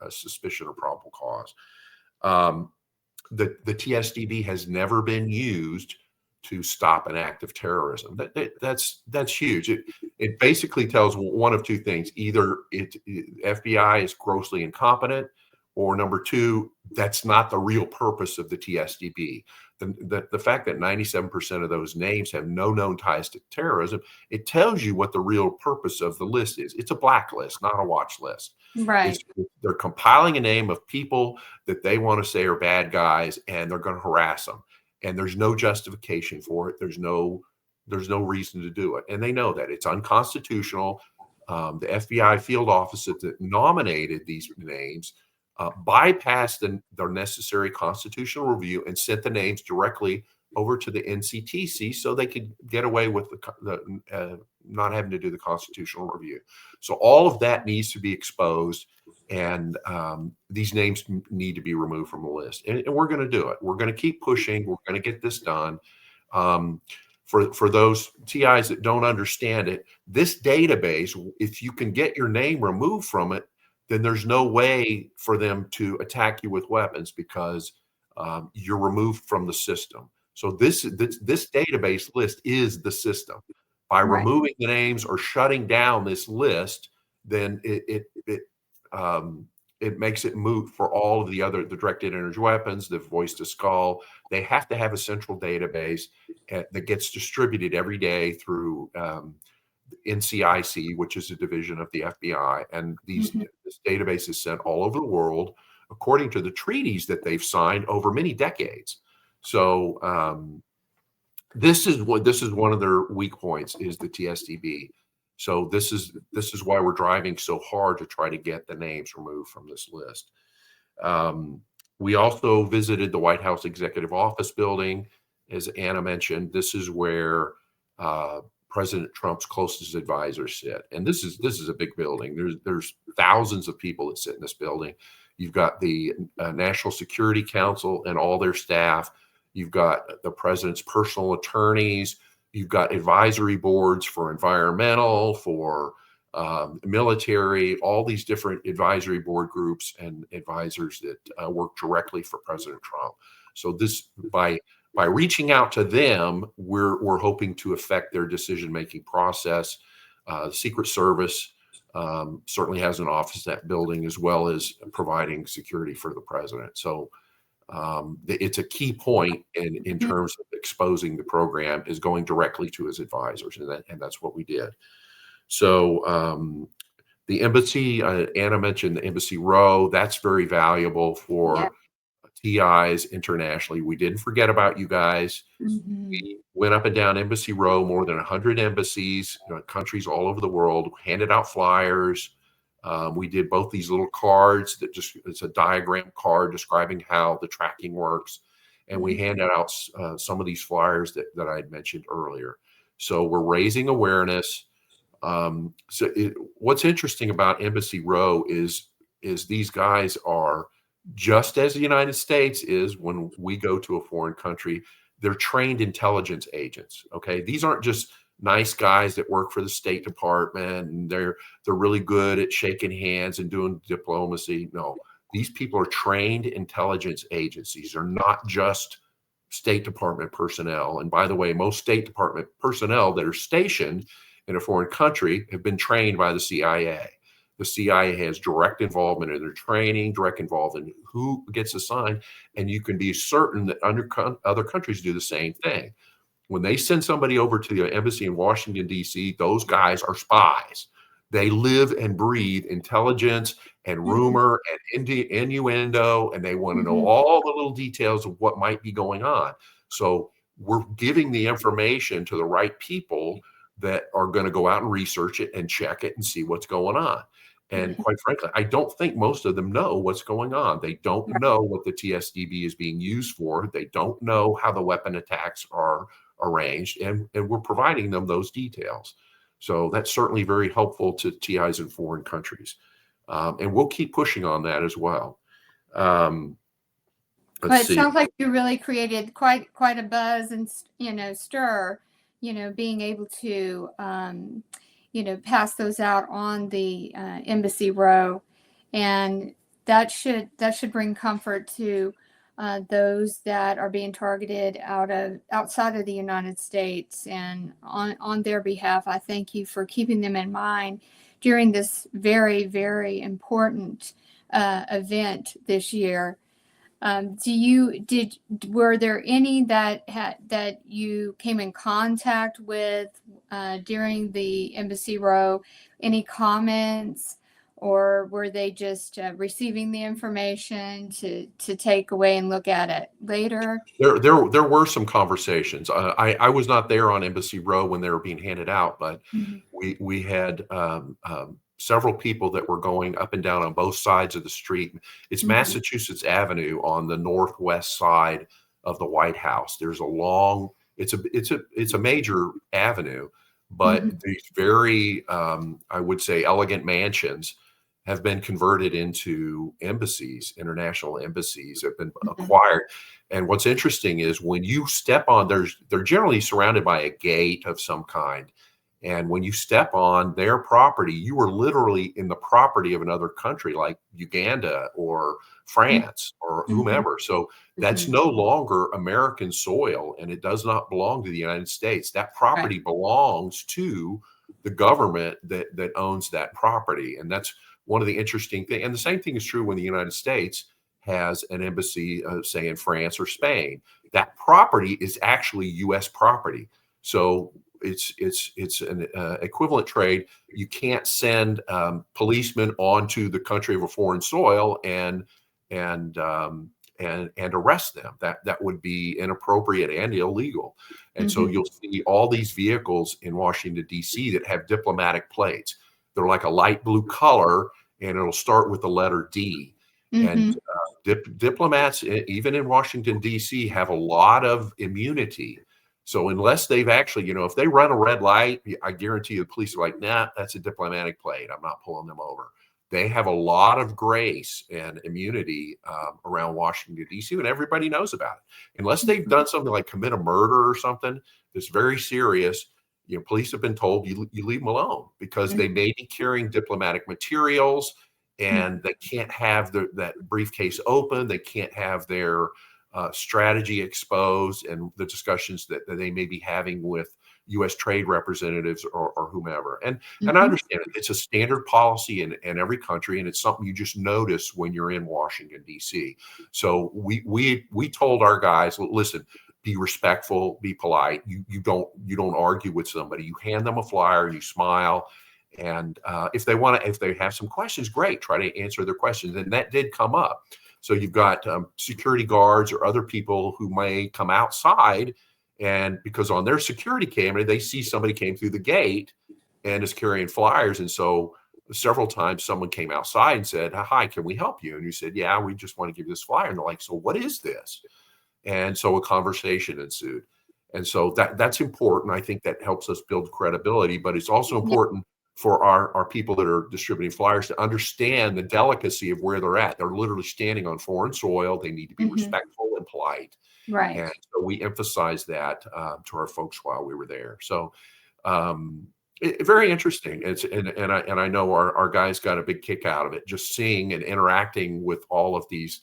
suspicion or probable cause. The TSDB has never been used to stop an act of terrorism. That's huge. It basically tells one of two things: either FBI is grossly incompetent, or number two, that's not the real purpose of the TSDB. The fact that 97% of those names have no known ties to terrorism, it tells you what the real purpose of the list is. It's a blacklist, not a watch list. Right. They're compiling a name of people that they want to say are bad guys, and they're going to harass them. And there's no justification for it. There's no reason to do it. And they know that it's unconstitutional. The FBI field office that nominated these names bypassed their necessary constitutional review and sent the names directly over to the NCTC so they could get away with the not having to do the constitutional review. So all of that needs to be exposed, and these names need to be removed from the list. And we're going to do it. We're going to keep pushing. We're going to get this done. For those TIs that don't understand it, this database, if you can get your name removed from it, then there's no way for them to attack you with weapons because you're removed from the system. So this database list is the system. By removing the names or shutting down this list, then it makes it moot for all of the directed energy weapons, the voice to skull. They have to have a central database that gets distributed every day through NCIC, which is a division of the FBI. And this database is sent all over the world according to the treaties that they've signed over many decades. So this is one of their weak points, is the TSDB. So this is why we're driving so hard to try to get the names removed from this list. We also visited the White House Executive Office building. As Anna mentioned, this is where President Trump's closest advisors sit. And this is a big building. There's thousands of people that sit in this building. You've got the National Security Council and all their staff. You've got the president's personal attorneys. You've got advisory boards for environmental, for military, all these different advisory board groups and advisors that work directly for President Trump. So this, by reaching out to them, we're hoping to affect their decision-making process. Secret Service certainly has an office in that building, as well as providing security for the president. So it's a key point in terms of exposing the program, is going directly to his advisors, and that's what we did. So the embassy, Anna mentioned the Embassy Row. That's very valuable for TIs internationally. We didn't forget about you guys. We went up and down Embassy Row, more than 100 embassies, countries all over the world, handed out flyers. We did both these little cards it's a diagram card describing how the tracking works. And we handed out some of these flyers that I had mentioned earlier. So we're raising awareness. What's interesting about Embassy Row is these guys are just as the United States is when we go to a foreign country, they're trained intelligence agents. Okay. These aren't just nice guys that work for the State Department and they're really good at shaking hands and doing diplomacy. No, these people are trained intelligence agencies. They're not just State Department personnel. And by the way, most State Department personnel that are stationed in a foreign country have been trained by the CIA. The CIA has direct involvement in their training, direct involvement in who gets assigned, and you can be certain that other countries do the same thing. When they send somebody over to the embassy in Washington, D.C., those guys are spies. They live and breathe intelligence and rumor and innuendo, and they want to know all the little details of what might be going on. So we're giving the information to the right people that are going to go out and research it and check it and see what's going on. And quite frankly, I don't think most of them know what's going on. They don't know what the TSDB is being used for. They don't know how the weapon attacks are arranged, and we're providing them those details. So that's certainly very helpful to TIs in foreign countries. And we'll keep pushing on that as well. But it sounds like you really created quite a buzz and, stir, being able to, pass those out on the embassy row. And that should bring comfort to those that are being targeted outside of the United States. And on their behalf, I thank you for keeping them in mind during this very, very important event this year. Were there any that you came in contact with during the embassy row? Any comments? Or were they just receiving the information to take away and look at it later? There were some conversations. I was not there on Embassy Row when they were being handed out, but we had several people that were going up and down on both sides of the street. It's Massachusetts Avenue on the northwest side of the White House. There's a long, it's a major avenue, but these very, I would say, elegant mansions have been converted into embassies. International embassies have been acquired. And what's interesting is when you step on, they're generally surrounded by a gate of some kind. And when you step on their property, you are literally in the property of another country like Uganda or France or whomever. So that's no longer American soil, and it does not belong to the United States. That property belongs to the government that owns that property. And that's one of the interesting things. And the same thing is true when the United States has an embassy, say in France or Spain. That property is actually U.S. property. So it's an equivalent trade. You can't send policemen onto the country of a foreign soil and arrest them. That would be inappropriate and illegal. And so you'll see all these vehicles in Washington, D.C. that have diplomatic plates. They're like a light blue color, and it'll start with the letter D. And diplomats, even in Washington, D.C., have a lot of immunity. So unless they've actually, if they run a red light, I guarantee you the police are like, nah, that's a diplomatic plate. I'm not pulling them over. They have a lot of grace and immunity around Washington, D.C., and everybody knows about it. Unless they've done something like commit a murder or something that's very serious, police have been told you leave them alone because they may be carrying diplomatic materials and they can't have that briefcase open. They can't have their strategy exposed and the discussions that they may be having with U.S. trade representatives or whomever. And I understand it. It's a standard policy in every country, and it's something you just notice when you're in Washington, D.C. So we told our guys, listen, be respectful, be polite. You don't argue with somebody. You hand them a flyer, you smile, and if they have some questions, great, try to answer their questions. And that did come up. So you've got security guards or other people who may come outside, and because on their security camera, they see somebody came through the gate and is carrying flyers. And so several times someone came outside and said, hi, can we help you? And you said, yeah, we just want to give you this flyer. And they're like, so what is this? And so a conversation ensued. And so that's important. I think that helps us build credibility, but it's also important for our people that are distributing flyers to understand the delicacy of where they're at. They're literally standing on foreign soil. They need to be respectful and polite. Right. And so we emphasized that to our folks while we were there. So very interesting. And I know our guys got a big kick out of it, just seeing and interacting with all of these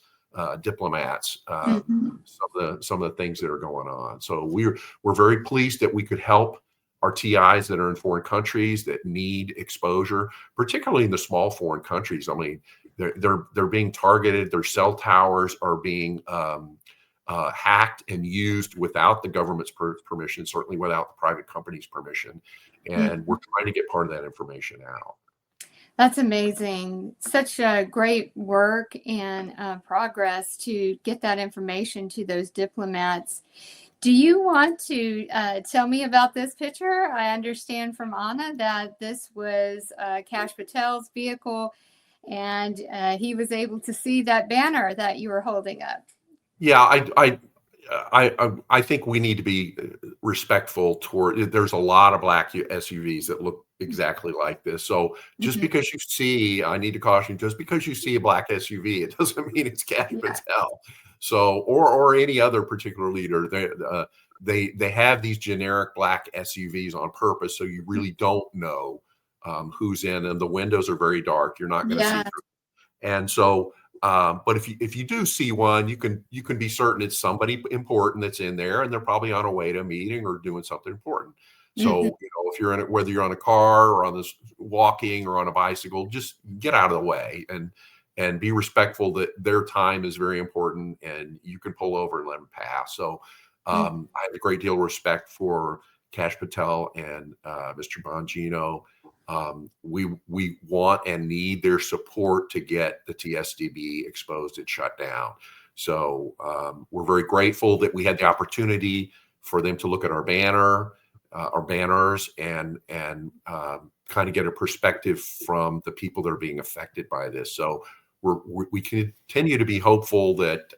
diplomats, some of the things that are going on. So we're very pleased that we could help our TIs that are in foreign countries that need exposure, particularly in the small foreign countries. I mean, they're being targeted. Their cell towers are being hacked and used without the government's permission, certainly without the private company's permission. And we're trying to get part of that information out. That's amazing. Such a great work and progress to get that information to those diplomats. Do you want to tell me about this picture? I understand from Anna that this was Kash Patel's vehicle, and he was able to see that banner that you were holding up. Yeah, I think we need to be respectful toward. There's a lot of black SUVs that look exactly like this. So just because you see, I need to caution, just because you see a black SUV, it doesn't mean it's Kash Patel. So or any other particular leader. They have these generic black SUVs on purpose, so you really don't know who's in, and the windows are very dark. You're not going to see through. And so. But if you do see one, you can be certain it's somebody important that's in there, and they're probably on a way to a meeting or doing something important. So if you're in it, whether you're on a car or on this walking or on a bicycle, just get out of the way and be respectful that their time is very important, and you can pull over and let them pass. So I have a great deal of respect for Kash Patel and Mr. Bongino. We want and need their support to get the TSDB exposed and shut down. So we're very grateful that we had the opportunity for them to look at our banners, and kind of get a perspective from the people that are being affected by this. So we continue to be hopeful that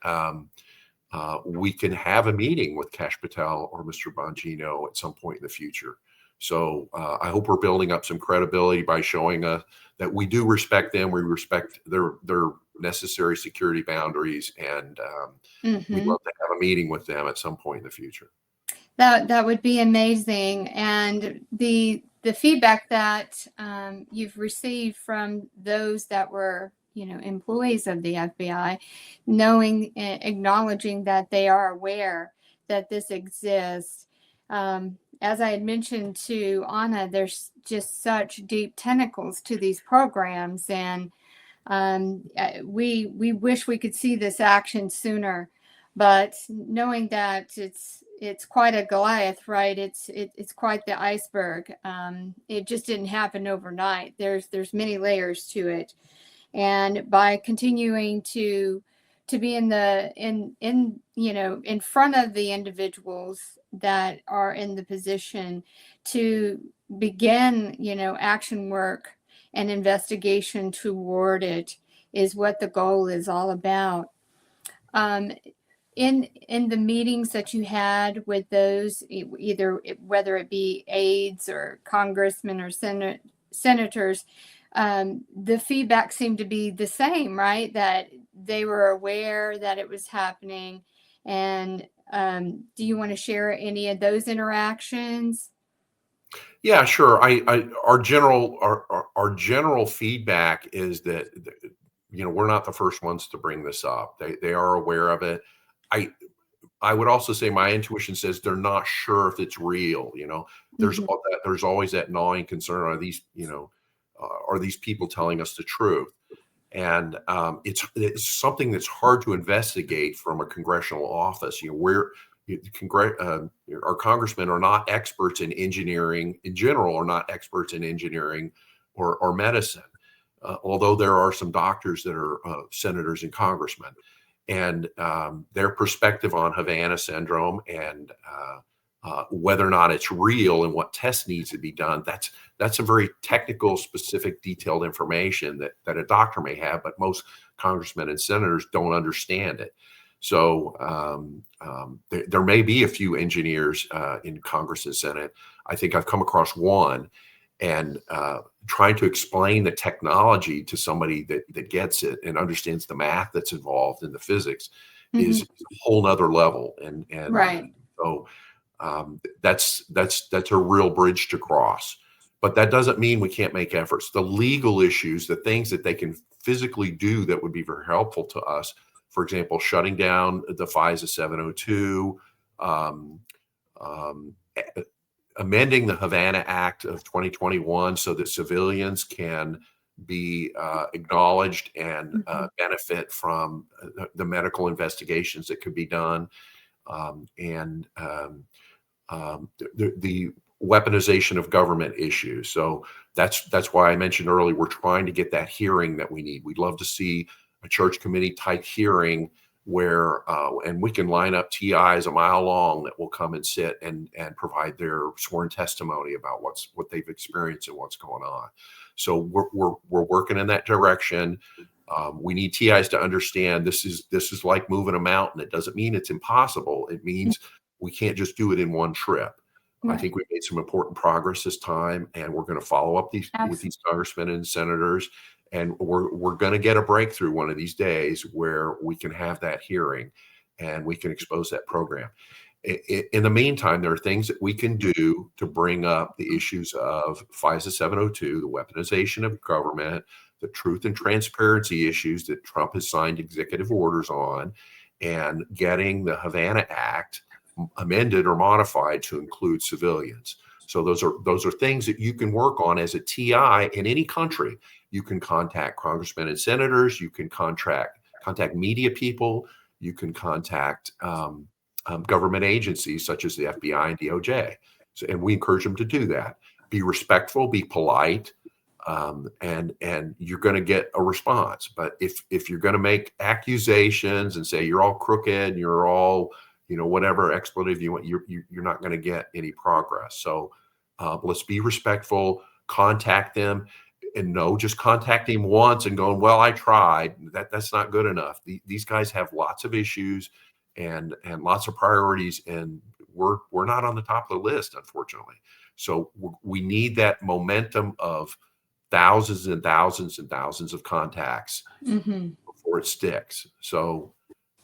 we can have a meeting with Kash Patel or Mr. Bongino at some point in the future. So I hope we're building up some credibility by showing that we do respect them. We respect their necessary security boundaries, and we'd love to have a meeting with them at some point in the future. That would be amazing. And the feedback that you've received from those that were, employees of the FBI, acknowledging that they are aware that this exists. As I had mentioned to Anna, there's just such deep tentacles to these programs, and we wish we could see this action sooner. But knowing that it's quite a Goliath, right? It's quite the iceberg. It just didn't happen overnight. There's many layers to it, and by continuing to be in front of the individuals that are in the position to begin, action work and investigation toward it is what the goal is all about. In the meetings that you had with those, either whether it be aides or congressmen or senators, the feedback seemed to be the same, right? That they were aware that it was happening. And do you want to share any of those interactions? Yeah, sure. Our general feedback is that we're not the first ones to bring this up. They are aware of it. I would also say my intuition says they're not sure if it's real. There's always that gnawing concern. Are these people telling us the truth? And it's something that's hard to investigate from a congressional office. Our congressmen are not experts in engineering in general, are not experts in engineering or medicine, although there are some doctors that are senators and congressmen. And their perspective on Havana syndrome and whether or not it's real and what tests needs to be done, that's a very technical, specific, detailed information that a doctor may have, but most congressmen and senators don't understand it. So there may be a few engineers in Congress and Senate. I think I've come across one, and trying to explain the technology to somebody that gets it and understands the math that's involved in the physics is a whole nother level. And Right. so that's a real bridge to cross. But that doesn't mean we can't make efforts. The legal issues, the things that they can physically do that would be very helpful to us, for example, shutting down the FISA 702, amending the Havana Act of 2021 so that civilians can be acknowledged and benefit from the medical investigations that could be done, and the weaponization of government issues. So that's why I mentioned earlier, we're trying to get that hearing that we need. We'd love to see a church committee type hearing where and we can line up TIs a mile long that will come and sit and provide their sworn testimony about what they've experienced and what's going on. So we're working in that direction. We need TIs to understand this is like moving a mountain. It doesn't mean it's impossible. It means we can't just do it in one trip. Right. I think we made some important progress this time, and we're going to follow up with these congressmen and senators, and we're going to get a breakthrough one of these days where we can have that hearing and we can expose that program. In the meantime, there are things that we can do to bring up the issues of FISA 702, the weaponization of government, the truth and transparency issues that Trump has signed executive orders on, and getting the Havana Act amended or modified to include civilians. So those are things that you can work on as a TI in any country. You can contact congressmen and senators. You can contact media people. You can contact government agencies such as the FBI and DOJ. So, and we encourage them to do that. Be respectful, be polite, and you're going to get a response. But if you're going to make accusations and say you're all crooked, you're all whatever expletive you want, you're not going to get any progress. So let's be respectful, contact them, and no, just contacting once and going, well, I tried. That's not good enough. These guys have lots of issues and lots of priorities, and we're not on the top of the list, unfortunately. So we need that momentum of thousands and thousands and thousands of contacts before it sticks. So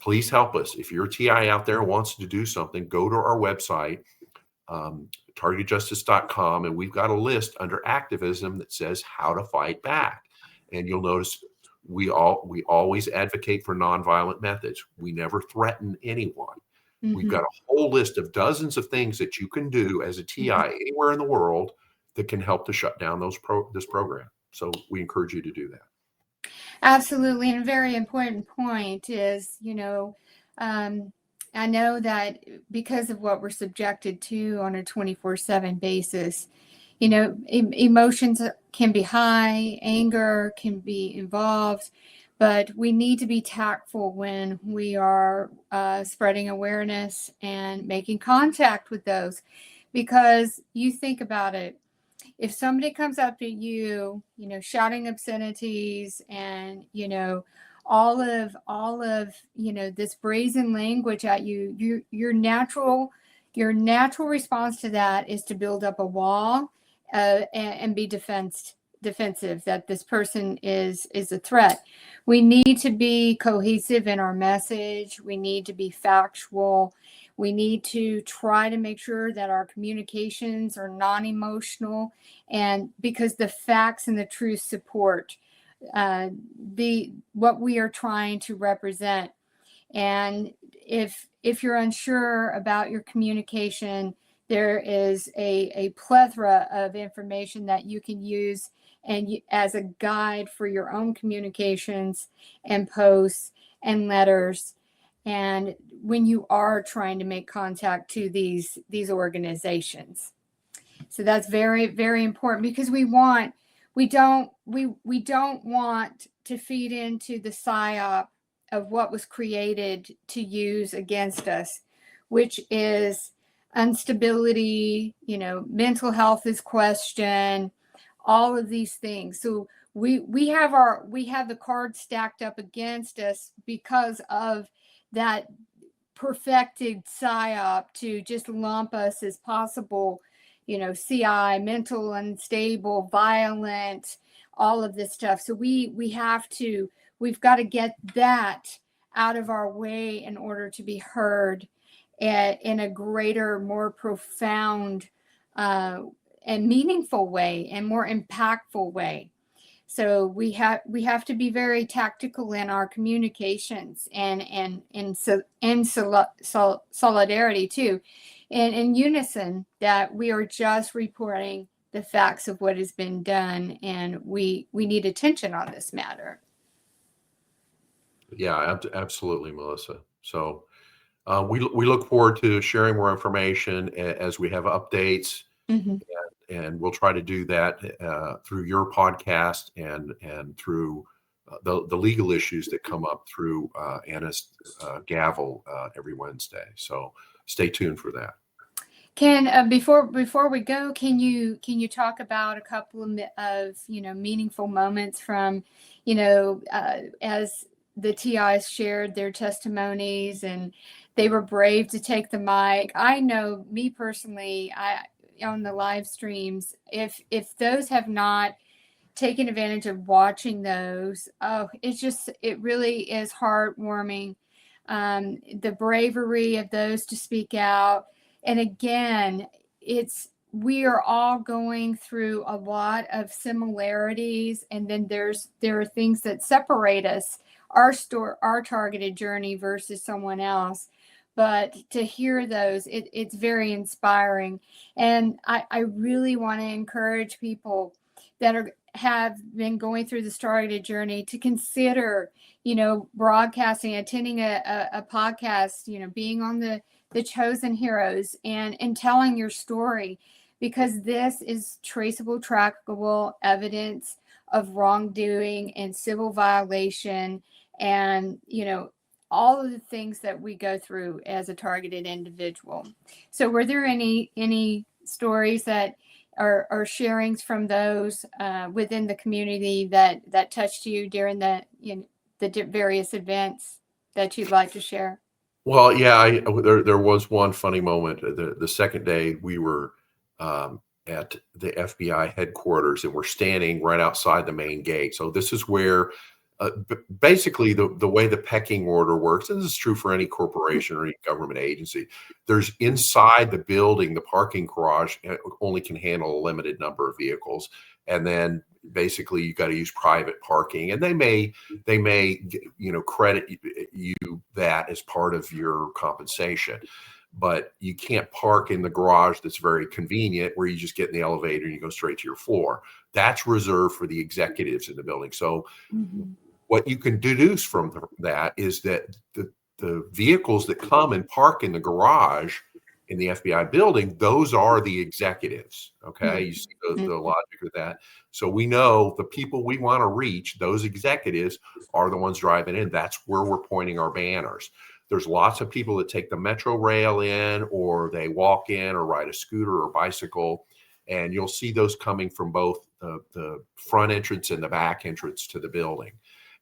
please help us. If you're a TI out there who wants to do something, go to our website, targetedjustice.com, and we've got a list under activism that says how to fight back. And you'll notice we always advocate for nonviolent methods. We never threaten anyone. We've got a whole list of dozens of things that you can do as a TI anywhere in the world that can help to shut down this program. So we encourage you to do that. Absolutely. And a very important point is, I know that because of what we're subjected to on a 24/7 basis, emotions can be high, anger can be involved, but we need to be tactful when we are spreading awareness and making contact with those. Because you think about it, if somebody comes up to you, shouting obscenities and, all of this brazen language at you, your natural response to that is to build up a wall and be defensive that this person is a threat. We need to be cohesive in our message. We need to be factual. We need to try to make sure that our communications are non-emotional, and because the facts and the truth support what we are trying to represent. And if you're unsure about your communication, there is a plethora of information that you can use as a guide for your own communications and posts and letters. And when you are trying to make contact to these organizations. So that's very, very important, because we don't want to feed into the psyop of what was created to use against us, which is instability, mental health is questioned, all of these things. So we have the cards stacked up against us because of that perfected psyop to just lump us as possible CI, mental unstable, violent, all of this stuff. So we've got to get that out of our way in order to be heard in a greater, more profound and meaningful way and more impactful way. So we have to be very tactical in our communications and in solidarity too, and in unison, that we are just reporting the facts of what has been done, and we need attention on this matter. Yeah, absolutely, Melissa. So we look forward to sharing more information as we have updates. Mm-hmm. And we'll try to do that through your podcast and through the legal issues that come up through Anna's gavel every Wednesday. So stay tuned for that. Can before we go, can you talk about a couple of meaningful moments from as the TIs shared their testimonies and they were brave to take the mic? I know, me personally, on the live streams, if those have not taken advantage of watching those, it really is heartwarming. The bravery of those to speak out. And again, we are all going through a lot of similarities, and then there are things that separate us, our targeted journey versus someone else. But to hear those, it's very inspiring. And I really want to encourage people that have been going through the targeted journey to consider, broadcasting, attending a podcast, being on the Chosen Heroes and telling your story, because this is traceable, trackable evidence of wrongdoing and civil violation, and all of the things that we go through as a targeted individual. So were there any stories that are sharings from those within the community that touched you during the various events that you'd like to share? Well, yeah, there was one funny moment. The second day we were at the FBI headquarters, and we're standing right outside the main gate. So this is where basically the way the pecking order works, and this is true for any corporation or any government agency, there's inside the building, the parking garage only can handle a limited number of vehicles. And then basically you got to use private parking, and they may credit you that as part of your compensation, but you can't park in the garage that's very convenient where you just get in the elevator and you go straight to your floor. That's reserved for the executives in the building. So what you can deduce from that is that the vehicles that come and park in the garage in the FBI building, those are the executives. Okay. You see the logic of that. So we know the people we want to reach, those executives, are the ones driving in. That's where we're pointing our banners. There's lots of people that take the metro rail in, or they walk in or ride a scooter or bicycle. And you'll see those coming from both the front entrance and the back entrance to the building.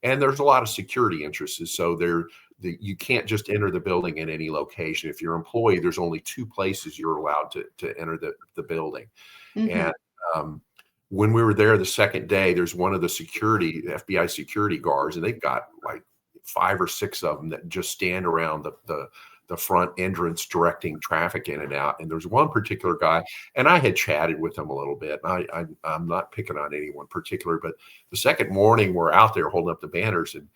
And there's a lot of security interests. So you can't just enter the building in any location. If you're an employee, there's only 2 places you're allowed to enter the building. And when we were there the second day, there's one of the FBI security guards, and they've got like 5 or 6 of them that just stand around the front entrance directing traffic in and out. And there's one particular guy, and I had chatted with him a little bit. I'm not picking on anyone particular, but the second morning we're out there holding up the banners, and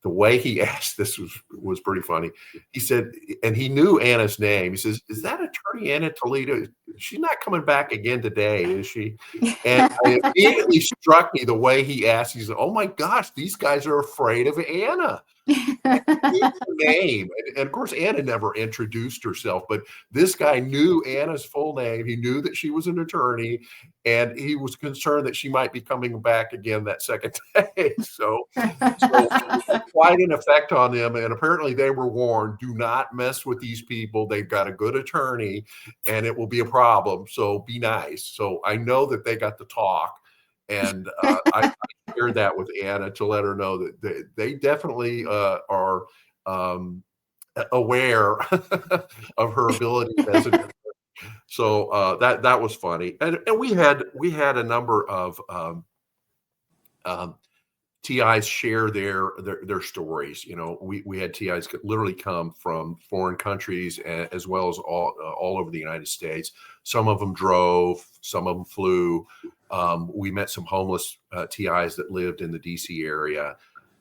the way he asked this was pretty funny. He said, and he knew Anna's name. He says, "Is that attorney Anna Toledo? She's not coming back again today, is she?" And it immediately struck me the way he asked. He said, "Oh my gosh, these guys are afraid of Anna." Her name, and of course Anna never introduced herself, but this guy knew Anna's full name. He knew that she was an attorney, and he was concerned that she might be coming back again that second day. So quite an effect on them, and apparently they were warned, do not mess with these people. They've got a good attorney and it will be a problem, so be nice. So I know that they got to talk, and I shared that with Anna to let her know that they definitely are aware of her ability as an attorney So that was funny, and we had a number of TIs share their stories. You know, we had TIs literally come from foreign countries as well as all over the United States. Some of them drove, some of them flew. We met some homeless TIs that lived in the DC area.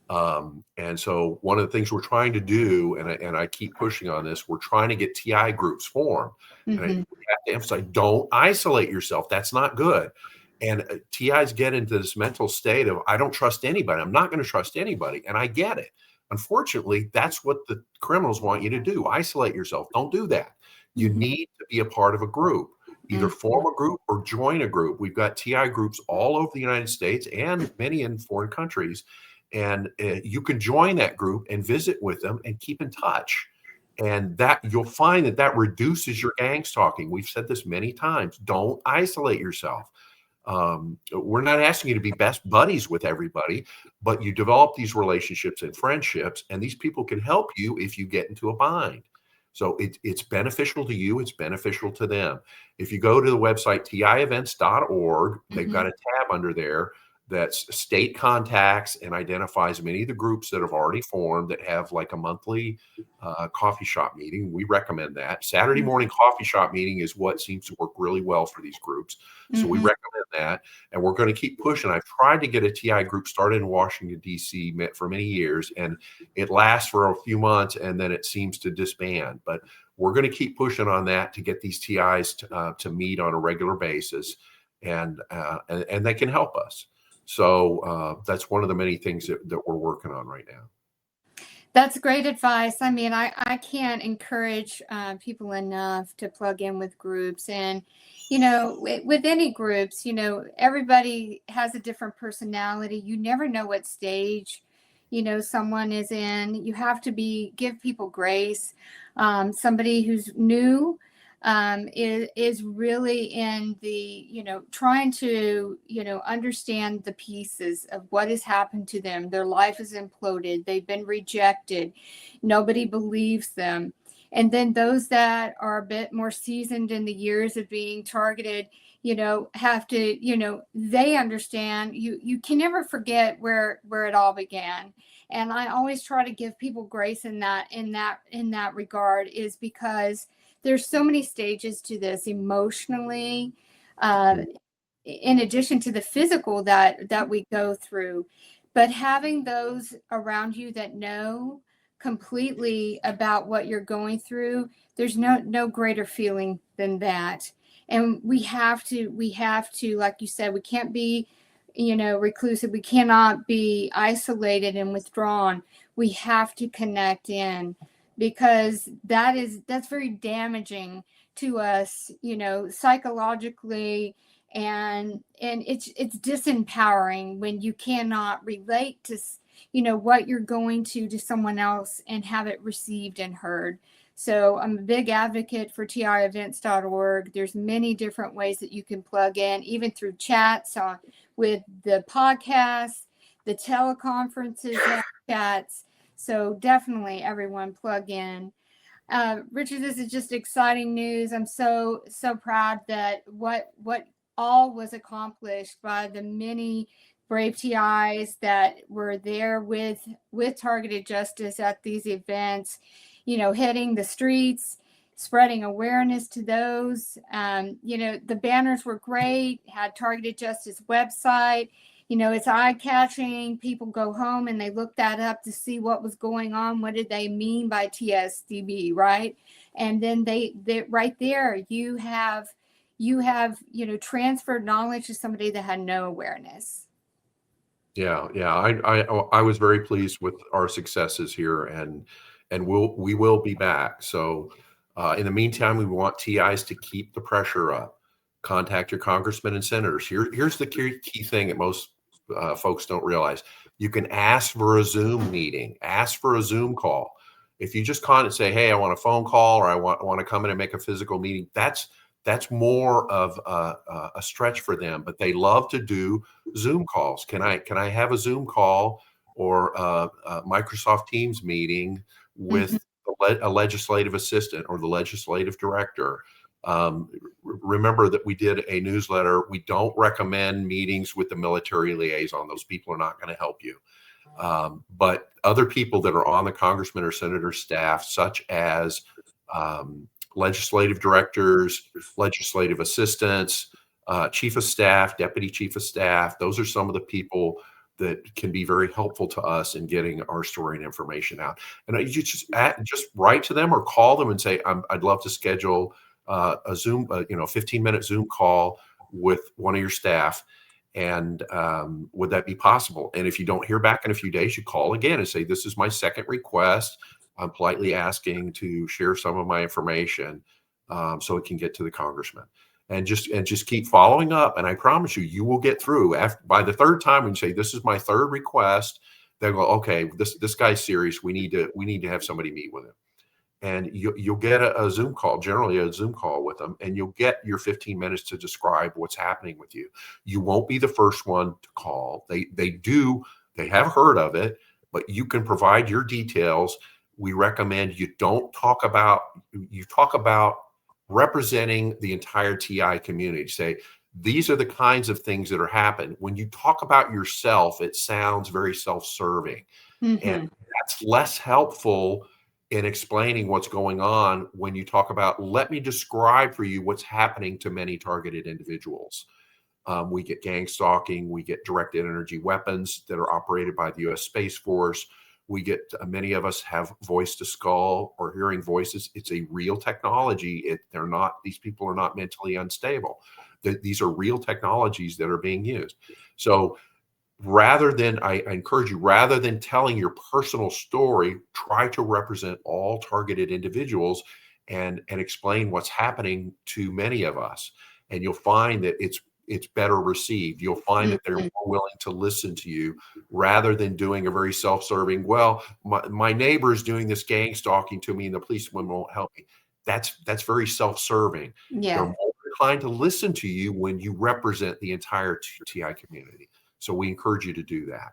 And so one of the things we're trying to do, and I keep pushing on this, we're trying to get TI groups formed. And I have to emphasize, don't isolate yourself. That's not good. And TIs get into this mental state of, I don't trust anybody. I'm not going to trust anybody. And I get it. Unfortunately, that's what the criminals want you to do. Isolate yourself. Don't do that. You need to be a part of a group. Either form a group or join a group. We've got TI groups all over the United States and many in foreign countries. And you can join that group and visit with them and keep in touch. And that you'll find that reduces your gang stalking. We've said this many times. Don't isolate yourself. We're not asking you to be best buddies with everybody, but you develop these relationships and friendships, and these people can help you if you get into a bind. So it's beneficial to you. It's beneficial to them. If you go to the website, tievents.org, they've got a tab under there that's state contacts and identifies many of the groups that have already formed that have like a monthly coffee shop meeting. We recommend that. Saturday morning coffee shop meeting is what seems to work really well for these groups. So we recommend that. And we're going to keep pushing. I've tried to get a TI group started in Washington, D.C. for many years, and it lasts for a few months and then it seems to disband. But we're going to keep pushing on that to get these TIs to meet on a regular basis, and they can help us. So that's one of the many things that we're working on right now. That's great advice. I mean, I can't encourage people enough to plug in with groups. And, you know, with any groups, you know, everybody has a different personality. You never know what stage, you know, someone is in. You have to give people grace. Somebody who's new is really in the, you know, trying to, you know, understand the pieces of what has happened to them. Their life is imploded. They've been rejected. Nobody believes them. And then those that are a bit more seasoned in the years of being targeted, you know, have to, you know, they understand. You can never forget where it all began. And I always try to give people grace in that regard, is because there's so many stages to this emotionally, in addition to the physical that we go through. But having those around you that know completely about what you're going through, there's no greater feeling than that. And we have to, like you said, we can't be, you know, reclusive. We cannot be isolated and withdrawn. We have to connect in, because that's very damaging to us, you know, psychologically, and it's disempowering when you cannot relate to, you know, what you're going to someone else and have it received and heard. So I'm a big advocate for tievents.org. There's many different ways that you can plug in, even through chats with the podcasts, the teleconferences, chats. So definitely everyone plug in. Richard, this is just exciting news. I'm so proud that what all was accomplished by the many brave TIs that were there with Targeted Justice at these events, you know, hitting the streets, spreading awareness to those. You know, the banners were great, had Targeted Justice website. You know, it's eye-catching. People go home and they look that up to see what was going on. What did they mean by TSDB, right? And then they right there, you have, you know, transferred knowledge to somebody that had no awareness. Yeah. I was very pleased with our successes here, and we will be back. So in the meantime, we want TIs to keep the pressure up. Contact your congressmen and senators. Here's the key thing that most folks don't realize. You can ask for a Zoom meeting, ask for a Zoom call. If you just call and say, hey, I want a phone call, or I want to come in and make a physical meeting, that's more of a stretch for them. But they love to do Zoom calls. Can I have a Zoom call or a Microsoft Teams meeting with a legislative assistant or the legislative director? Remember that we did a newsletter. We don't recommend meetings with the military liaison. Those people are not going to help you. But other people that are on the congressman or senator staff, such as legislative directors, legislative assistants, chief of staff, deputy chief of staff, those are some of the people that can be very helpful to us in getting our story and information out. And you just write to them or call them and say, I'd love to schedule a Zoom, 15-minute Zoom call with one of your staff. And would that be possible? And if you don't hear back in a few days, you call again and say, this is my second request. I'm politely asking to share some of my information so it can get to the congressman. And just keep following up. And I promise you, you will get through. By the third time, when you say, this is my third request, they'll go, okay, this guy's serious. We need to have somebody meet with him. And you'll get a Zoom call, generally a Zoom call with them, and you'll get your 15 minutes to describe what's happening with you. You won't be the first one to call. They have heard of it, but you can provide your details. We recommend you talk about representing the entire TI community. Say, these are the kinds of things that are happening. When you talk about yourself, it sounds very self-serving. Mm-hmm. And that's less helpful in explaining what's going on when you talk about, let me describe for you what's happening to many targeted individuals. We get gang stalking, we get directed energy weapons that are operated by the U.S. Space Force. We get, many of us have voice to skull or hearing voices. It's a real technology. These people are not mentally unstable. These are real technologies that are being used. So I encourage you, rather than telling your personal story, try to represent all targeted individuals and explain what's happening to many of us. And you'll find that it's better received. You'll find that they're more willing to listen to you rather than doing a very self-serving, well, my neighbor is doing this gang stalking to me and the policeman won't help me. That's very self-serving. Yeah. They're more inclined to listen to you when you represent the entire TI community. So we encourage you to do that.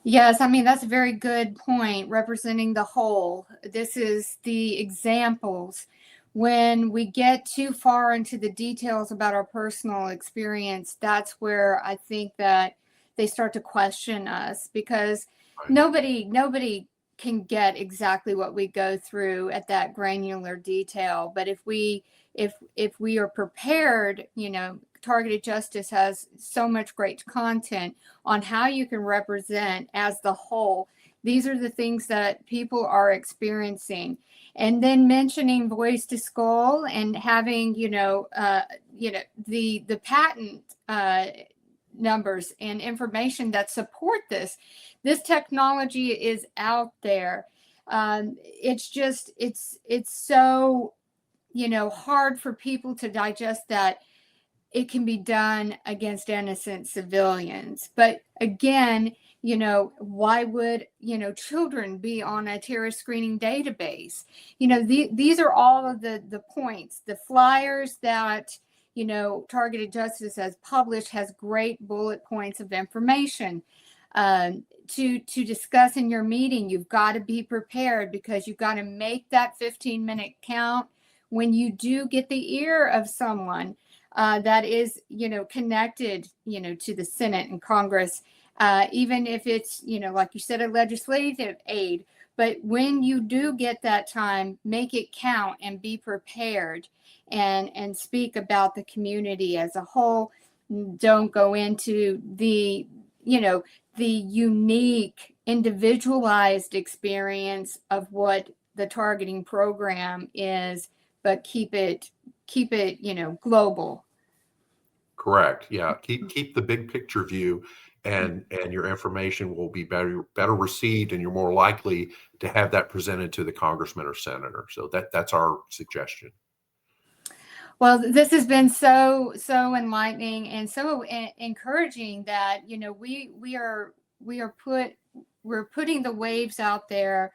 Yes, I mean, that's a very good point, representing the whole. This is the examples. When we get too far into the details about our personal experience, that's where I think that they start to question us, because nobody can get exactly what we go through at that granular detail. But if we are prepared, Targeted Justice has so much great content on how you can represent as the whole. These are the things that people are experiencing. And then mentioning voice to skull and having, the patent numbers and information that support this. This technology is out there. It's so, hard for people to digest that it can be done against innocent civilians. But again, why would, children be on a terrorist screening database? These are all of the points. The flyers that, Targeted Justice has published has great bullet points of information to discuss in your meeting. You've got to be prepared, because you've got to make that 15-minute count when you do get the ear of someone that is, connected, to the Senate and Congress, even if it's, like you said, a legislative aid. But when you do get that time, make it count and be prepared and speak about the community as a whole. Don't go into the unique, individualized experience of what the targeting program is, but keep it, global. Correct. Yeah. Keep the big picture view, and your information will be better received, and you're more likely to have that presented to the congressman or senator. So that's our suggestion. Well, this has been so enlightening and so encouraging that, we're putting the waves out there.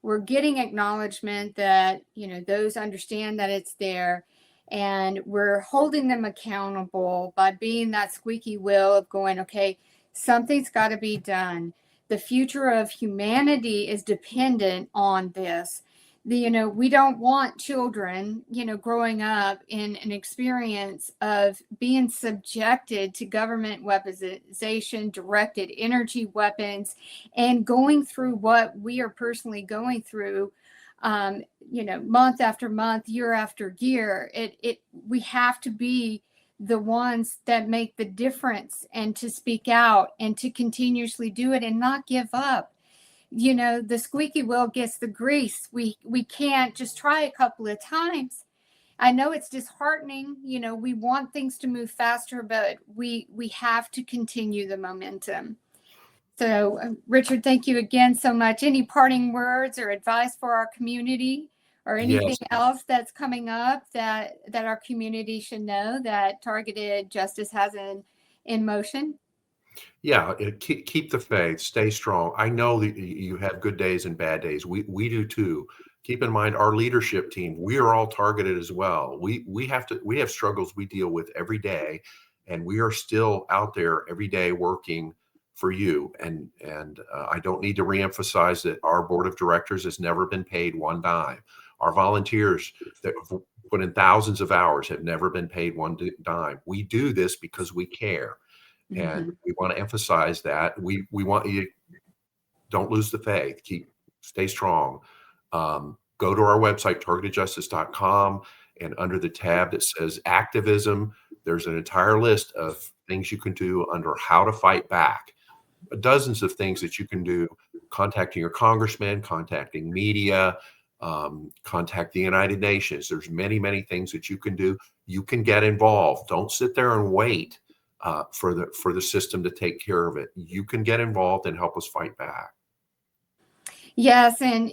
We're getting acknowledgement that, those understand that it's there. And we're holding them accountable by being that squeaky wheel of going, okay, something's got to be done. The future of humanity is dependent on this. we don't want children, growing up in an experience of being subjected to government weaponization, directed energy weapons, and going through what we are personally going through, month after month, year after year. We have to be the ones that make the difference, and to speak out and to continuously do it and not give up. The squeaky wheel gets the grease. We can't just try a couple of times. I know it's disheartening. We want things to move faster, but we have to continue the momentum. So, Richard, thank you again so much. Any parting words or advice for our community, or anything else that's coming up that our community should know that Targeted Justice has in motion? Yeah, keep the faith, stay strong. I know that you have good days and bad days. We do too. Keep in mind our leadership team, we are all targeted as well. We have struggles we deal with every day, and we are still out there every day working for you. And I don't need to reemphasize that our board of directors has never been paid one dime. Our volunteers that have put in thousands of hours have never been paid one dime. We do this because we care. And we want to emphasize that. We want you, don't lose the faith, stay strong. Go to our website, targetedjustice.com, and under the tab that says activism, there's an entire list of things you can do under how to fight back. Dozens of things that you can do, contacting your congressman, contacting media, contact the United Nations. There's many, many things that you can do. You can get involved. Don't sit there and wait for the system to take care of it. You can get involved and help us fight back. Yes, and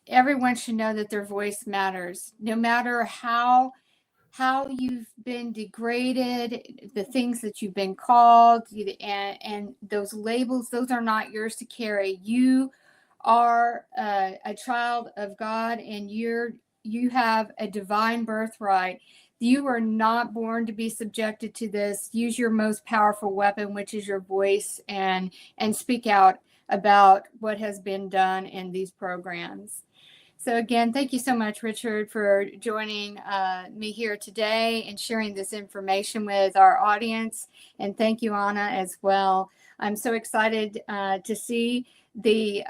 everyone should know that their voice matters, no matter how you've been degraded, the things that you've been called, and those labels, those are not yours to carry. You are a child of God, and you have a divine birthright. You are not born to be subjected to this. Use your most powerful weapon, which is your voice, and speak out about what has been done in these programs. So again, thank you so much, Richard, for joining me here today and sharing this information with our audience. And thank you, Anna, as well. I'm so excited to see the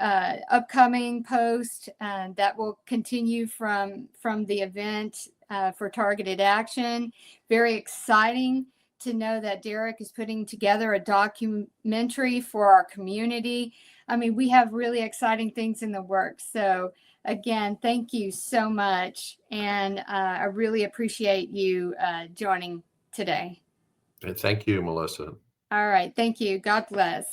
upcoming post that will continue from the event for Targeted Action. Very exciting to know that Derek is putting together a documentary for our community. I mean, we have really exciting things in the works. So again, thank you so much. And I really appreciate you joining today. And thank you, Melissa. All right. Thank you. God bless.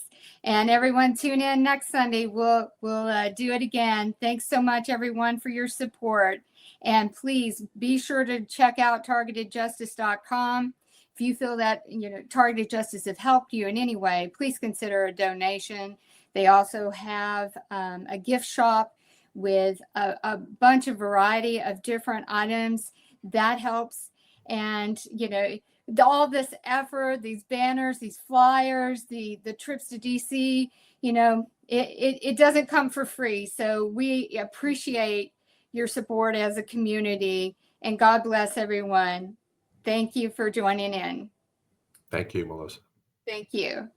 And everyone, tune in next Sunday. We'll do it again. Thanks so much, everyone, for your support. And please be sure to check out targetedjustice.com. If you feel that Targeted Justice have helped you in any way, please consider a donation. They also have a gift shop with a bunch of variety of different items that helps. And all this effort, these banners, these flyers, the trips to DC, it doesn't come for free. So we appreciate your support as a community, and God bless everyone. Thank you for joining in. Thank you, Melissa. Thank you.